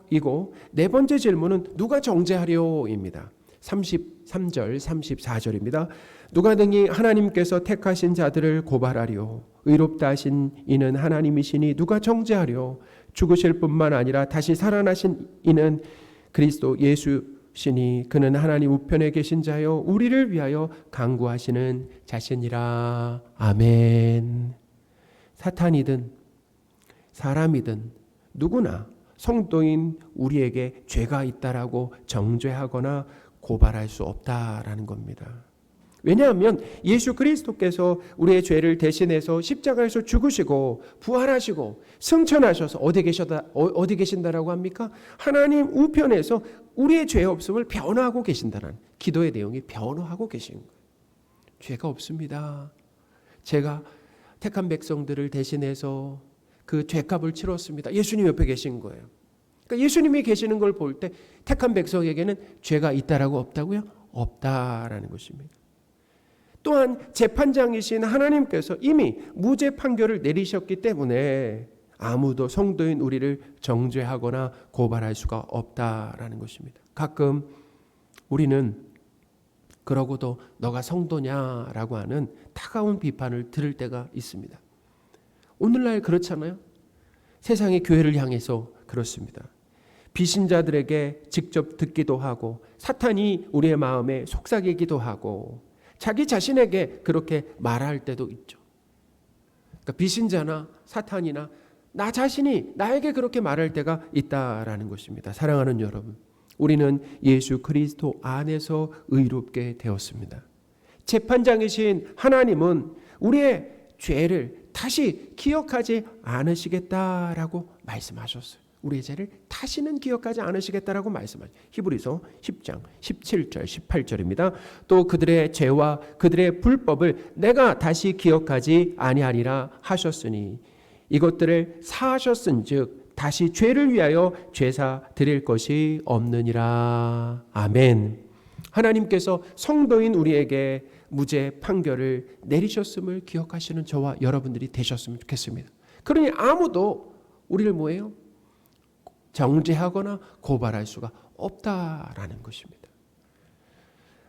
이고 네 번째 질문은 누가 정죄하려입니다. 33절 34절입니다. 누가 등이 하나님께서 택하신 자들을 고발하려 의롭다 하신 이는 하나님이시니 누가 정죄하려 죽으실 뿐만 아니라 다시 살아나신 이는 그리스도 예수시니 그는 하나님 우편에 계신 자여 우리를 위하여 간구하시는 자신이라. 아멘. 사탄이든 사람이든 누구나 성도인 우리에게 죄가 있다라고 정죄하거나 고발할 수 없다라는 겁니다. 왜냐하면 예수 그리스도께서 우리의 죄를 대신해서 십자가에서 죽으시고 부활하시고 승천하셔서 어디 계신다라고 합니까? 하나님 우편에서 우리의 죄 없음을 변호하고 계신다는 기도의 내용이 변호하고 계신 거예요. 죄가 없습니다. 제가 택한 백성들을 대신해서 그 죄값을 치렀습니다. 예수님 옆에 계신 거예요. 그러니까 예수님이 계시는 걸 볼 때 택한 백성에게는 죄가 있다라고 없다고요? 없다라는 것입니다. 또한 재판장이신 하나님께서 이미 무죄 판결을 내리셨기 때문에 아무도 성도인 우리를 정죄하거나 고발할 수가 없다라는 것입니다. 가끔 우리는 그러고도 너가 성도냐라고 하는 타가운 비판을 들을 때가 있습니다. 오늘날 그렇잖아요. 세상의 교회를 향해서 그렇습니다. 비신자들에게 직접 듣기도 하고 사탄이 우리의 마음에 속삭이기도 하고 자기 자신에게 그렇게 말할 때도 있죠. 그러니까 비신자나 사탄이나 나 자신이 나에게 그렇게 말할 때가 있다라는 것입니다. 사랑하는 여러분, 우리는 예수 그리스도 안에서 의롭게 되었습니다. 재판장이신 하나님은 우리의 죄를 다시 기억하지 않으시겠다라고 말씀하셨어요. 우리의 죄를 다시는 기억하지 않으시겠다라고 말씀하셨어요. 히브리서 10장 17절 18절입니다. 또 그들의 죄와 그들의 불법을 내가 다시 기억하지 아니하리라 하셨으니 이것들을 사하셨은즉 다시 죄를 위하여 제사 드릴 것이 없느니라. 아멘. 하나님께서 성도인 우리에게 무죄 판결을 내리셨음을 기억하시는 저와 여러분들이 되셨으면 좋겠습니다. 그러니 아무도 우리를 뭐예요? 정죄하거나 고발할 수가 없다라는 것입니다.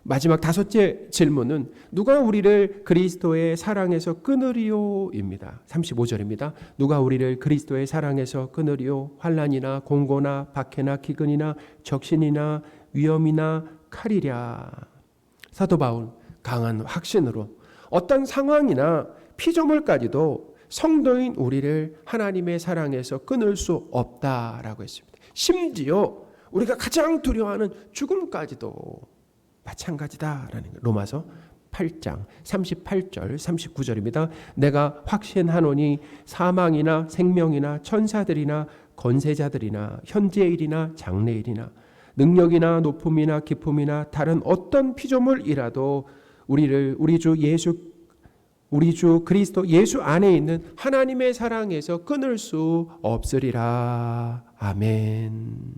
마지막 다섯째 질문은 누가 우리를 그리스도의 사랑에서 끊으리오입니다. 35절입니다. 누가 우리를 그리스도의 사랑에서 끊으리오? 환난이나 공고나 박해나 기근이나 적신이나 위험이나 칼이랴. 사도 바울 강한 확신으로 어떤 상황이나 피조물까지도 성도인 우리를 하나님의 사랑에서 끊을 수 없다라고 했습니다. 심지어 우리가 가장 두려워하는 죽음까지도 마찬가지다라는 거예요. 로마서 38장 38절 39절입니다. 내가 확신하노니 사망이나 생명이나 천사들이나 권세자들이나 현재일이나 장래일이나 능력이나 높음이나 기쁨이나 다른 어떤 피조물이라도 우리 주 그리스도 예수 안에 있는 하나님의 사랑에서 끊을 수 없으리라. 아멘.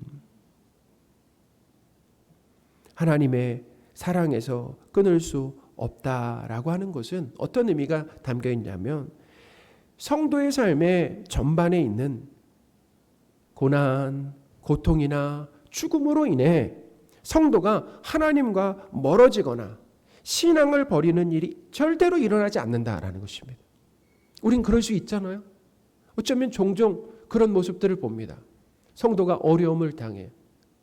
하나님의 사랑에서 끊을 수 없다라고 하는 것은 어떤 의미가 담겨 있냐면 성도의 삶의 전반에 있는 고난, 고통이나 죽음으로 인해 성도가 하나님과 멀어지거나 신앙을 버리는 일이 절대로 일어나지 않는다라는 것입니다. 우린 그럴 수 있잖아요. 어쩌면 종종 그런 모습들을 봅니다. 성도가 어려움을 당해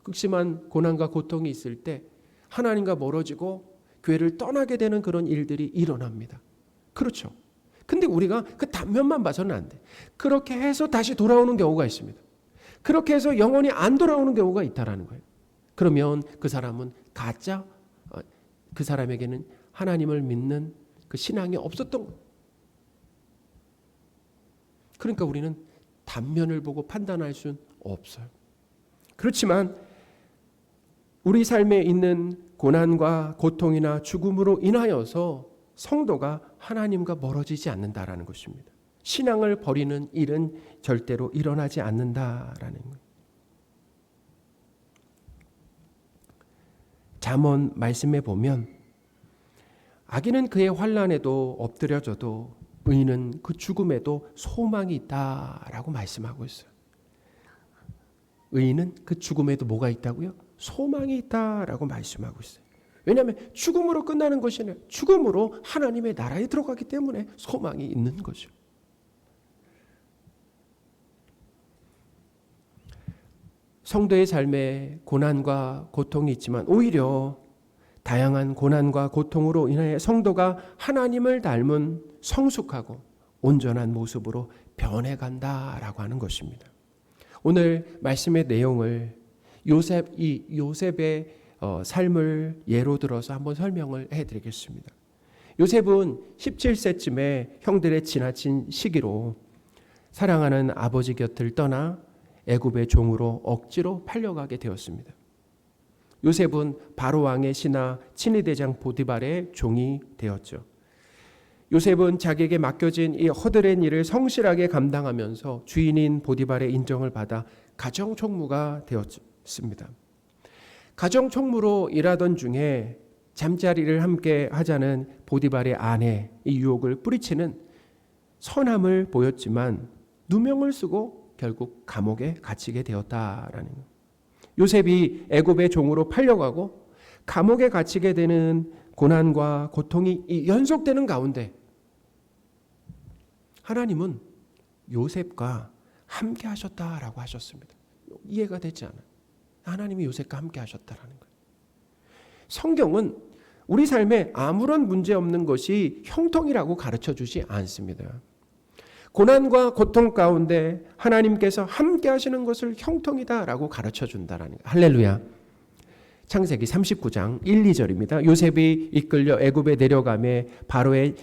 극심한 고난과 고통이 있을 때 하나님과 멀어지고 교회를 떠나게 되는 그런 일들이 일어납니다. 그렇죠. 근데 우리가 그 단면만 봐서는 안 돼. 그렇게 해서 다시 돌아오는 경우가 있습니다. 그렇게 해서 영원히 안 돌아오는 경우가 있다라는 거예요. 그러면 그 사람은 가짜, 그 사람에게는 하나님을 믿는 그 신앙이 없었던 거예요. 그러니까 우리는 단면을 보고 판단할 수는 없어요. 그렇지만 우리 삶에 있는 고난과 고통이나 죽음으로 인하여서 성도가 하나님과 멀어지지 않는다라는 것입니다. 신앙을 버리는 일은 절대로 일어나지 않는다라는 거예요. 잠언 말씀에 보면 악인은 그의 환난에도 엎드려져도 의인은 그 죽음에도 소망이 있다라고 말씀하고 있어요. 의인은 그 죽음에도 뭐가 있다고요? 소망이 있다라고 말씀하고 있어요. 왜냐하면 죽음으로 끝나는 것이 아니라 죽음으로 하나님의 나라에 들어가기 때문에 소망이 있는 거죠. 성도의 삶에 고난과 고통이 있지만 오히려 다양한 고난과 고통으로 인해 성도가 하나님을 닮은 성숙하고 온전한 모습으로 변해간다라고 하는 것입니다. 오늘 말씀의 내용을 요셉의 삶을 예로 들어서 한번 설명을 해드리겠습니다. 요셉은 17세쯤에 형들의 지나친 시기로 사랑하는 아버지 곁을 떠나 애굽의 종으로 억지로 팔려가게 되었습니다. 요셉은 바로 왕의 신하 친위대장 보디발의 종이 되었죠. 요셉은 자기에게 맡겨진 이 허드렛 일을 성실하게 감당하면서 주인인 보디발의 인정을 받아 가정총무가 되었습니다. 가정총무로 일하던 중에 잠자리를 함께 하자는 보디발의 아내 이 유혹을 뿌리치는 선함을 보였지만 누명을 쓰고 결국 감옥에 갇히게 되었다라는 거예요. 요셉이 애굽의 종으로 팔려가고 감옥에 갇히게 되는 고난과 고통이 연속되는 가운데 하나님은 요셉과 함께 하셨다라고 하셨습니다. 이해가 되지 않아요. 하나님이 요셉과 함께 하셨다라는 거예요. 성경은 우리 삶에 아무런 문제 없는 것이 형통이라고 가르쳐 주지 않습니다. 고난과 고통 가운데 하나님께서 함께 하시는 것을 형통이다라고 가르쳐 준다라는 거예요. 할렐루야. 창세기 39장 1, 2절입니다. 요셉이 이끌려 애굽에 내려가매 바로의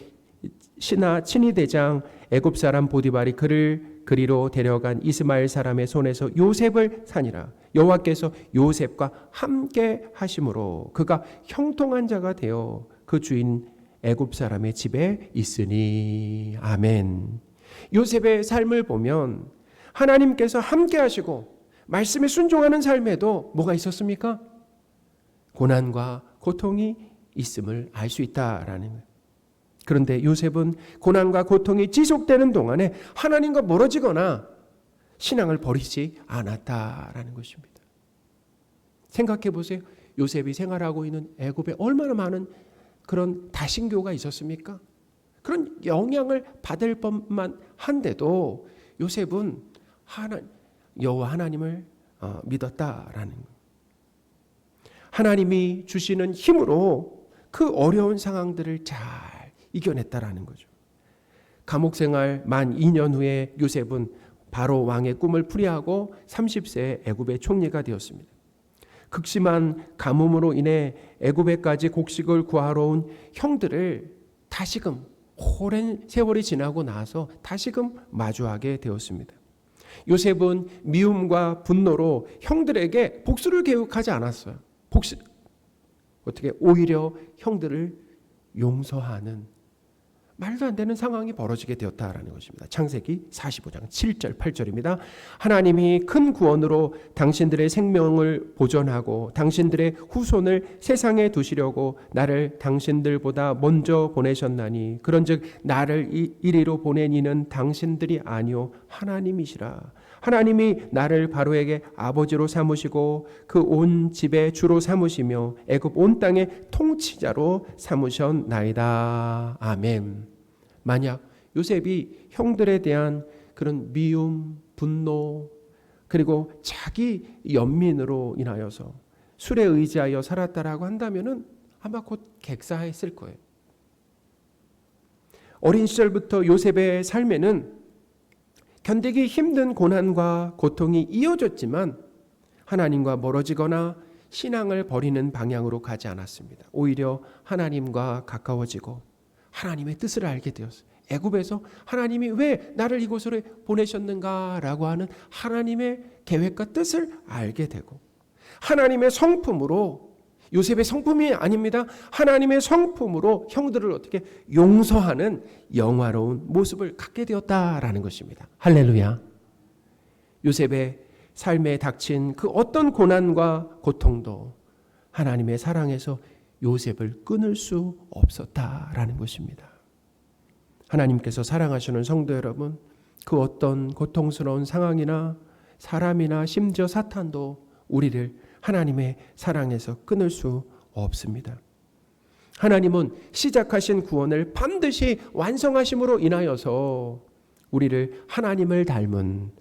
신하 친위대장 애굽 사람 보디발이 그를 그리로 데려간 이스마엘 사람의 손에서 요셉을 산이라. 여호와께서 요셉과 함께 하심으로 그가 형통한 자가 되어 그 주인 애굽 사람의 집에 있으니. 아멘. 요셉의 삶을 보면 하나님께서 함께 하시고 말씀에 순종하는 삶에도 뭐가 있었습니까? 고난과 고통이 있음을 알 수 있다라는 거예요. 그런데 요셉은 고난과 고통이 지속되는 동안에 하나님과 멀어지거나 신앙을 버리지 않았다라는 것입니다. 생각해 보세요. 요셉이 생활하고 있는 애굽에 얼마나 많은 그런 다신교가 있었습니까? 그런 영향을 받을 법만 한데도 요셉은 여호와 하나님을 믿었다라는 거예요. 하나님이 주시는 힘으로 그 어려운 상황들을 잘 이겨냈다라는 거죠. 감옥 생활 만 2년 후에 요셉은 바로 왕의 꿈을 풀이하고 30세에 애굽의 총리가 되었습니다. 극심한 가뭄으로 인해 애굽에까지 곡식을 구하러 온 형들을 다시금 오랜 세월이 지나고 나서 다시금 마주하게 되었습니다. 요셉은 미움과 분노로 형들에게 복수를 계획하지 않았어요. 어떻게 오히려 형들을 용서하는 말도 안 되는 상황이 벌어지게 되었다라는 것입니다. 창세기 45장 7절 8절입니다. 하나님이 큰 구원으로 당신들의 생명을 보존하고 당신들의 후손을 세상에 두시려고 나를 당신들보다 먼저 보내셨나니 그런즉 나를 이리로 보낸 이는 당신들이 아니요 하나님이시라. 하나님이 나를 바로에게 아버지로 삼으시고 그 온 집의 주로 삼으시며 애굽 온 땅의 통치자로 삼으셨나이다. 아멘. 만약 요셉이 형들에 대한 그런 미움, 분노, 그리고 자기 연민으로 인하여서 술에 의지하여 살았다라고 한다면은 아마 곧 객사했을 거예요. 어린 시절부터 요셉의 삶에는 견디기 힘든 고난과 고통이 이어졌지만 하나님과 멀어지거나 신앙을 버리는 방향으로 가지 않았습니다. 오히려 하나님과 가까워지고 하나님의 뜻을 알게 되었어요. 애굽에서 하나님이 왜 나를 이곳으로 보내셨는가라고 하는 하나님의 계획과 뜻을 알게 되고 하나님의 성품으로 요셉의 성품이 아닙니다. 하나님의 성품으로 형들을 어떻게 용서하는 영화로운 모습을 갖게 되었다라는 것입니다. 할렐루야. 요셉의 삶에 닥친 그 어떤 고난과 고통도 하나님의 사랑에서 요셉을 끊을 수 없었다라는 것입니다. 하나님께서 사랑하시는 성도 여러분, 그 어떤 고통스러운 상황이나 사람이나 심지어 사탄도 우리를 하나님의 사랑에서 끊을 수 없습니다. 하나님은 시작하신 구원을 반드시 완성하심으로 인하여서 우리를 하나님을 닮은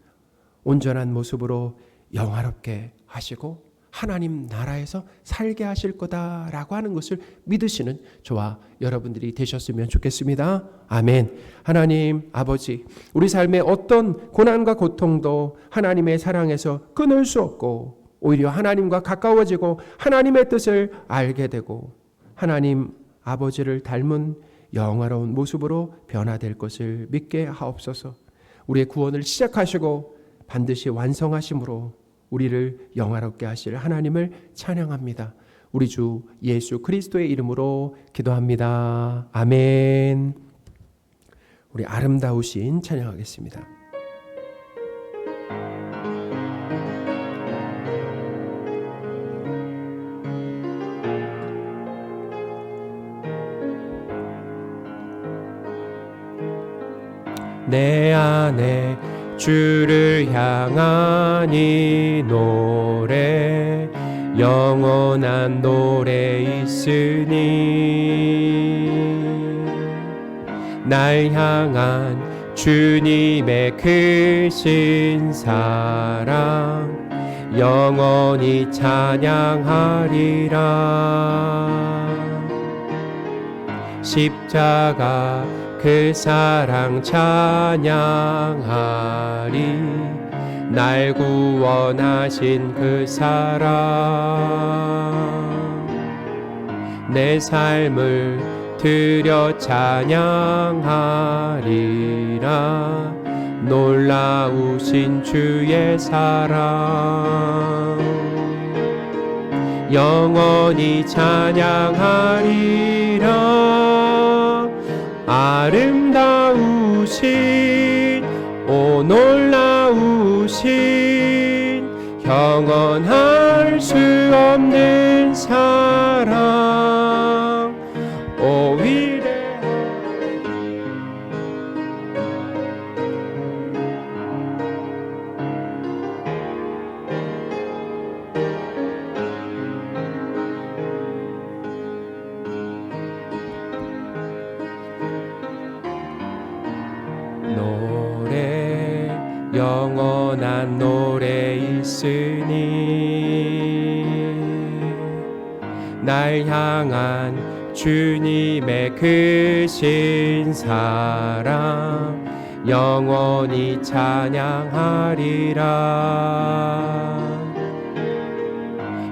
온전한 모습으로 영화롭게 하시고 하나님 나라에서 살게 하실 거다라고 하는 것을 믿으시는 저와 여러분들이 되셨으면 좋겠습니다. 아멘. 하나님 아버지, 우리 삶의 어떤 고난과 고통도 하나님의 사랑에서 끊을 수 없고 오히려 하나님과 가까워지고 하나님의 뜻을 알게 되고 하나님 아버지를 닮은 영화로운 모습으로 변화될 것을 믿게 하옵소서. 우리의 구원을 시작하시고 반드시 완성하심으로 우리를 영화롭게 하실 하나님을 찬양합니다. 우리 주 예수 그리스도의 이름으로 기도합니다. 아멘. 우리 아름다우신 찬양하겠습니다. 내 안에 주를 향한 이 노래 영원한 노래 있으니 날 향한 주님의 크신 사랑 영원히 찬양하리라. 십자가 그 사랑 찬양하리. 날 구원하신 그 사랑 내 삶을 드려 찬양하리라. 놀라우신 주의 사랑 영원히 찬양하리라. 아름다우신 오 놀라우신 형언할 수 없는 사랑 오 노래 영원한 노래 있으니 날 향한 주님의 크신 사랑 영원히 찬양하리라.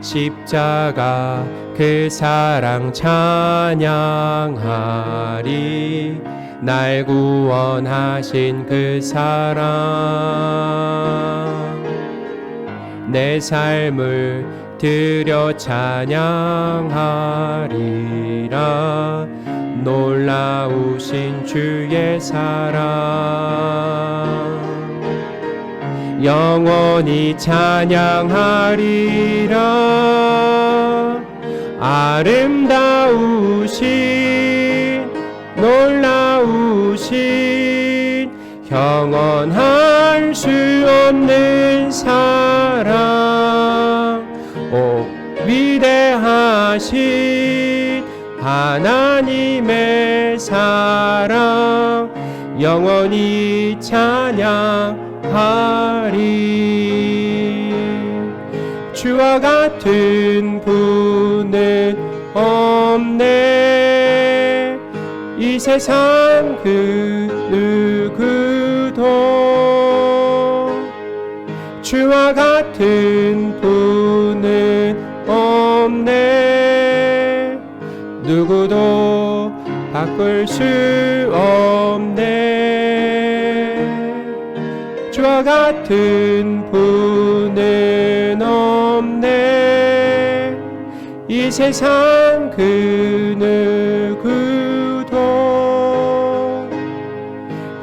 십자가 그 사랑 찬양하리. 날 구원하신 그 사랑 내 삶을 드려 찬양하리라. 놀라우신 주의 사랑 영원히 찬양하리라. 아름다우신 놀라우신 형언할 수 없는 사랑 오 위대하신 하나님의 사랑 영원히 찬양하리. 주와 같은 분은 없네 이 세상 그 누구도. 주와 같은 분은 없네 누구도 바꿀 수 없네. 주와 같은 분은 없네 이 세상 그 누구도.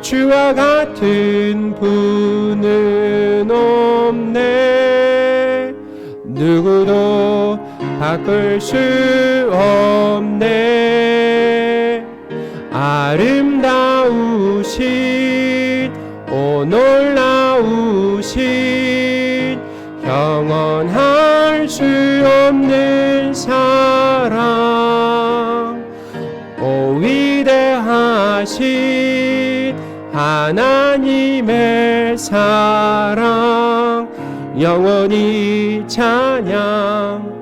주와 같은 분은 없네 누구도 바꿀 수 없네. 아름다우신 오 놀라우신 영원할 수 없는 사랑 오 위대하신 하나님의 사랑 영원히 찬양하리.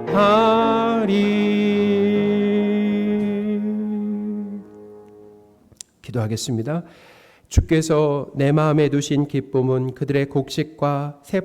기도하겠습니다. 주께서 내 마음에 두신 기쁨은 그들의 곡식과 새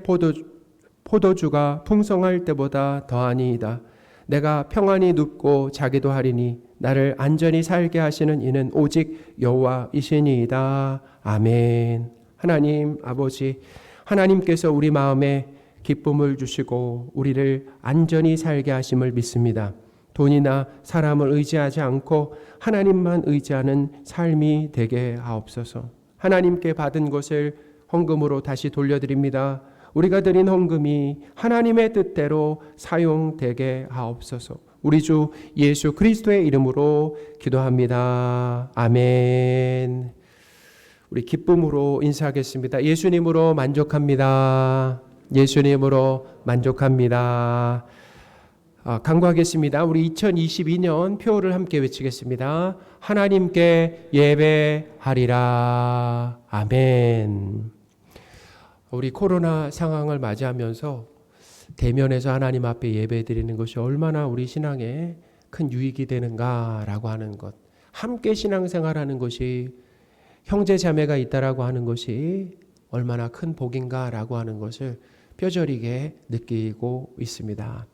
포도주가 풍성할 때보다 더하니이다. 내가 평안히 눕고 자기도 하리니 나를 안전히 살게 하시는 이는 오직 여호와이시니이다. 아멘. 하나님 아버지, 하나님께서 우리 마음에 기쁨을 주시고 우리를 안전히 살게 하심을 믿습니다. 돈이나 사람을 의지하지 않고 하나님만 의지하는 삶이 되게 하옵소서. 하나님께 받은 것을 헌금으로 다시 돌려드립니다. 우리가 드린 헌금이 하나님의 뜻대로 사용되게 하옵소서. 우리 주 예수 그리스도의 이름으로 기도합니다. 아멘. 우리 기쁨으로 인사하겠습니다. 예수님으로 만족합니다. 예수님으로 만족합니다. 간구하겠습니다. 우리 2022년 표를 함께 외치겠습니다. 하나님께 예배하리라. 아멘. 우리 코로나 상황을 맞이하면서 대면에서 하나님 앞에 예배드리는 것이 얼마나 우리 신앙에 큰 유익이 되는가라고 하는 것, 함께 신앙생활하는 것이, 형제 자매가 있다라고 하는 것이 얼마나 큰 복인가라고 하는 것을 뼈저리게 느끼고 있습니다.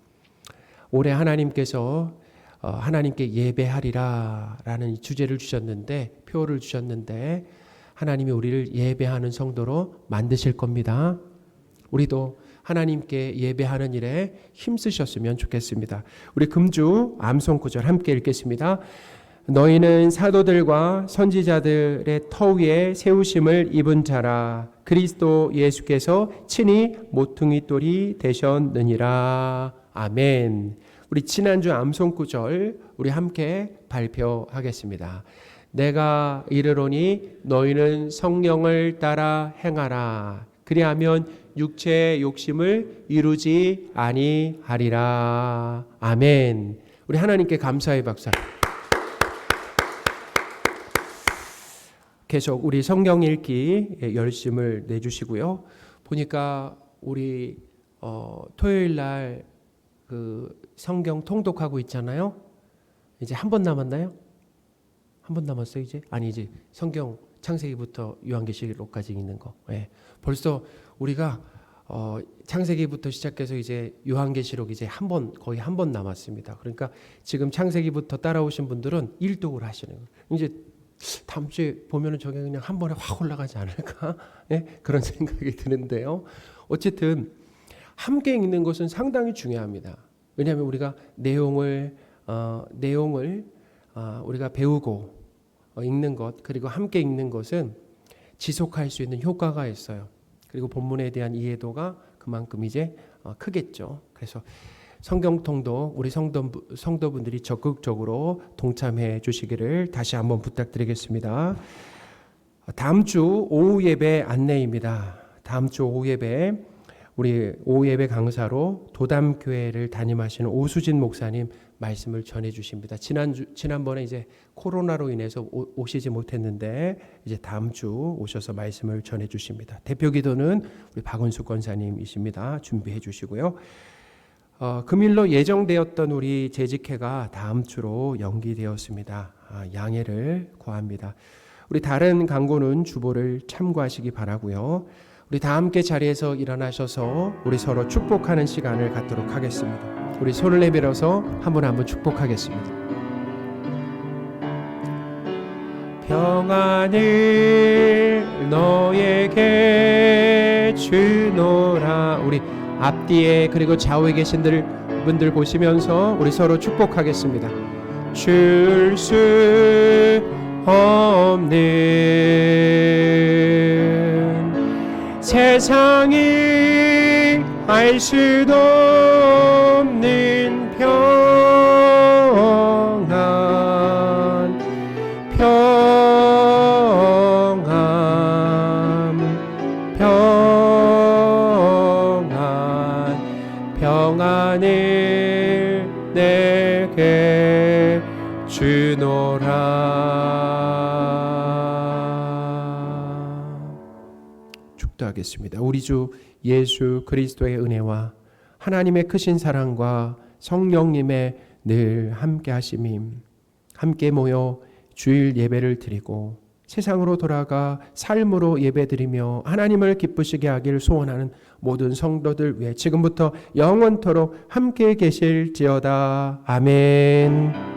올해 하나님께서 하나님께 예배하리라 라는 주제를 주셨는데, 표를 주셨는데, 하나님이 우리를 예배하는 성도로 만드실 겁니다. 우리도 하나님께 예배하는 일에 힘쓰셨으면 좋겠습니다. 우리 금주 암송 구절 함께 읽겠습니다. 너희는 사도들과 선지자들의 터 위에 세우심을 입은 자라. 그리스도 예수께서 친히 모퉁이 돌이 되셨느니라. 아멘. 우리 지난주 암송 구절 우리 함께 발표하겠습니다. 내가 이르노니 너희는 성령을 따라 행하라. 그리하면 육체의 욕심을 이루지 아니하리라. 아멘. 우리 하나님께 감사의 박수. 계속 우리 성경 읽기 열심을 내주시고요. 보니까 우리 토요일 날 그 성경 통독하고 있잖아요. 이제 한 번 남았나요? 한 번 남았어요 이제? 아니 이제 성경 창세기부터 요한계시록까지 있는 거. 예. 벌써 우리가 창세기부터 시작해서 이제 요한계시록 이제 거의 한 번 남았습니다. 그러니까 지금 창세기부터 따라오신 분들은 일독을 하시는 거예요. 이제 다음 주에 보면은 저게 그냥 한 번에 확 올라가지 않을까? 네? 그런 생각이 드는데요. 어쨌든 함께 읽는 것은 상당히 중요합니다. 왜냐하면 우리가 내용을 우리가 배우고 읽는 것, 그리고 함께 읽는 것은 지속할 수 있는 효과가 있어요. 그리고 본문에 대한 이해도가 그만큼 이제 크겠죠. 그래서 성경통도 우리 성도분들이 적극적으로 동참해 주시기를 다시 한번 부탁드리겠습니다. 다음 주 오후 예배 안내입니다. 다음 주 오후 예배, 우리 오후 예배 강사로 도담교회를 담임하시는 오수진 목사님 말씀을 전해 주십니다. 지난번에 이제 코로나로 인해서 오시지 못했는데 이제 다음 주 오셔서 말씀을 전해 주십니다. 대표 기도는 우리 박은숙 권사님이십니다. 준비해 주시고요. 금일로 예정되었던 우리 재직회가 다음 주로 연기되었습니다. 양해를 구합니다. 우리 다른 강고는 주보를 참고하시기 바라고요. 우리 다 함께 자리에서 일어나셔서 우리 서로 축복하는 시간을 갖도록 하겠습니다. 우리 손을 내밀어서 한 분 한 분 축복하겠습니다. 평안을 너에게 주노라. 우리 앞뒤에 그리고 좌우에 계신 분들 보시면서 우리 서로 축복하겠습니다. 줄 수 없는 세상이 알 수도 없는 평안을 내게 주노라. 축도하겠습니다. 우리 주 예수 그리스도의 은혜와 하나님의 크신 사랑과 성령님의 늘 함께 하심이 함께 모여 주일 예배를 드리고 세상으로 돌아가 삶으로 예배드리며 하나님을 기쁘시게 하길 소원하는 모든 성도들 위해 지금부터 영원토록 함께 계실지어다. 아멘.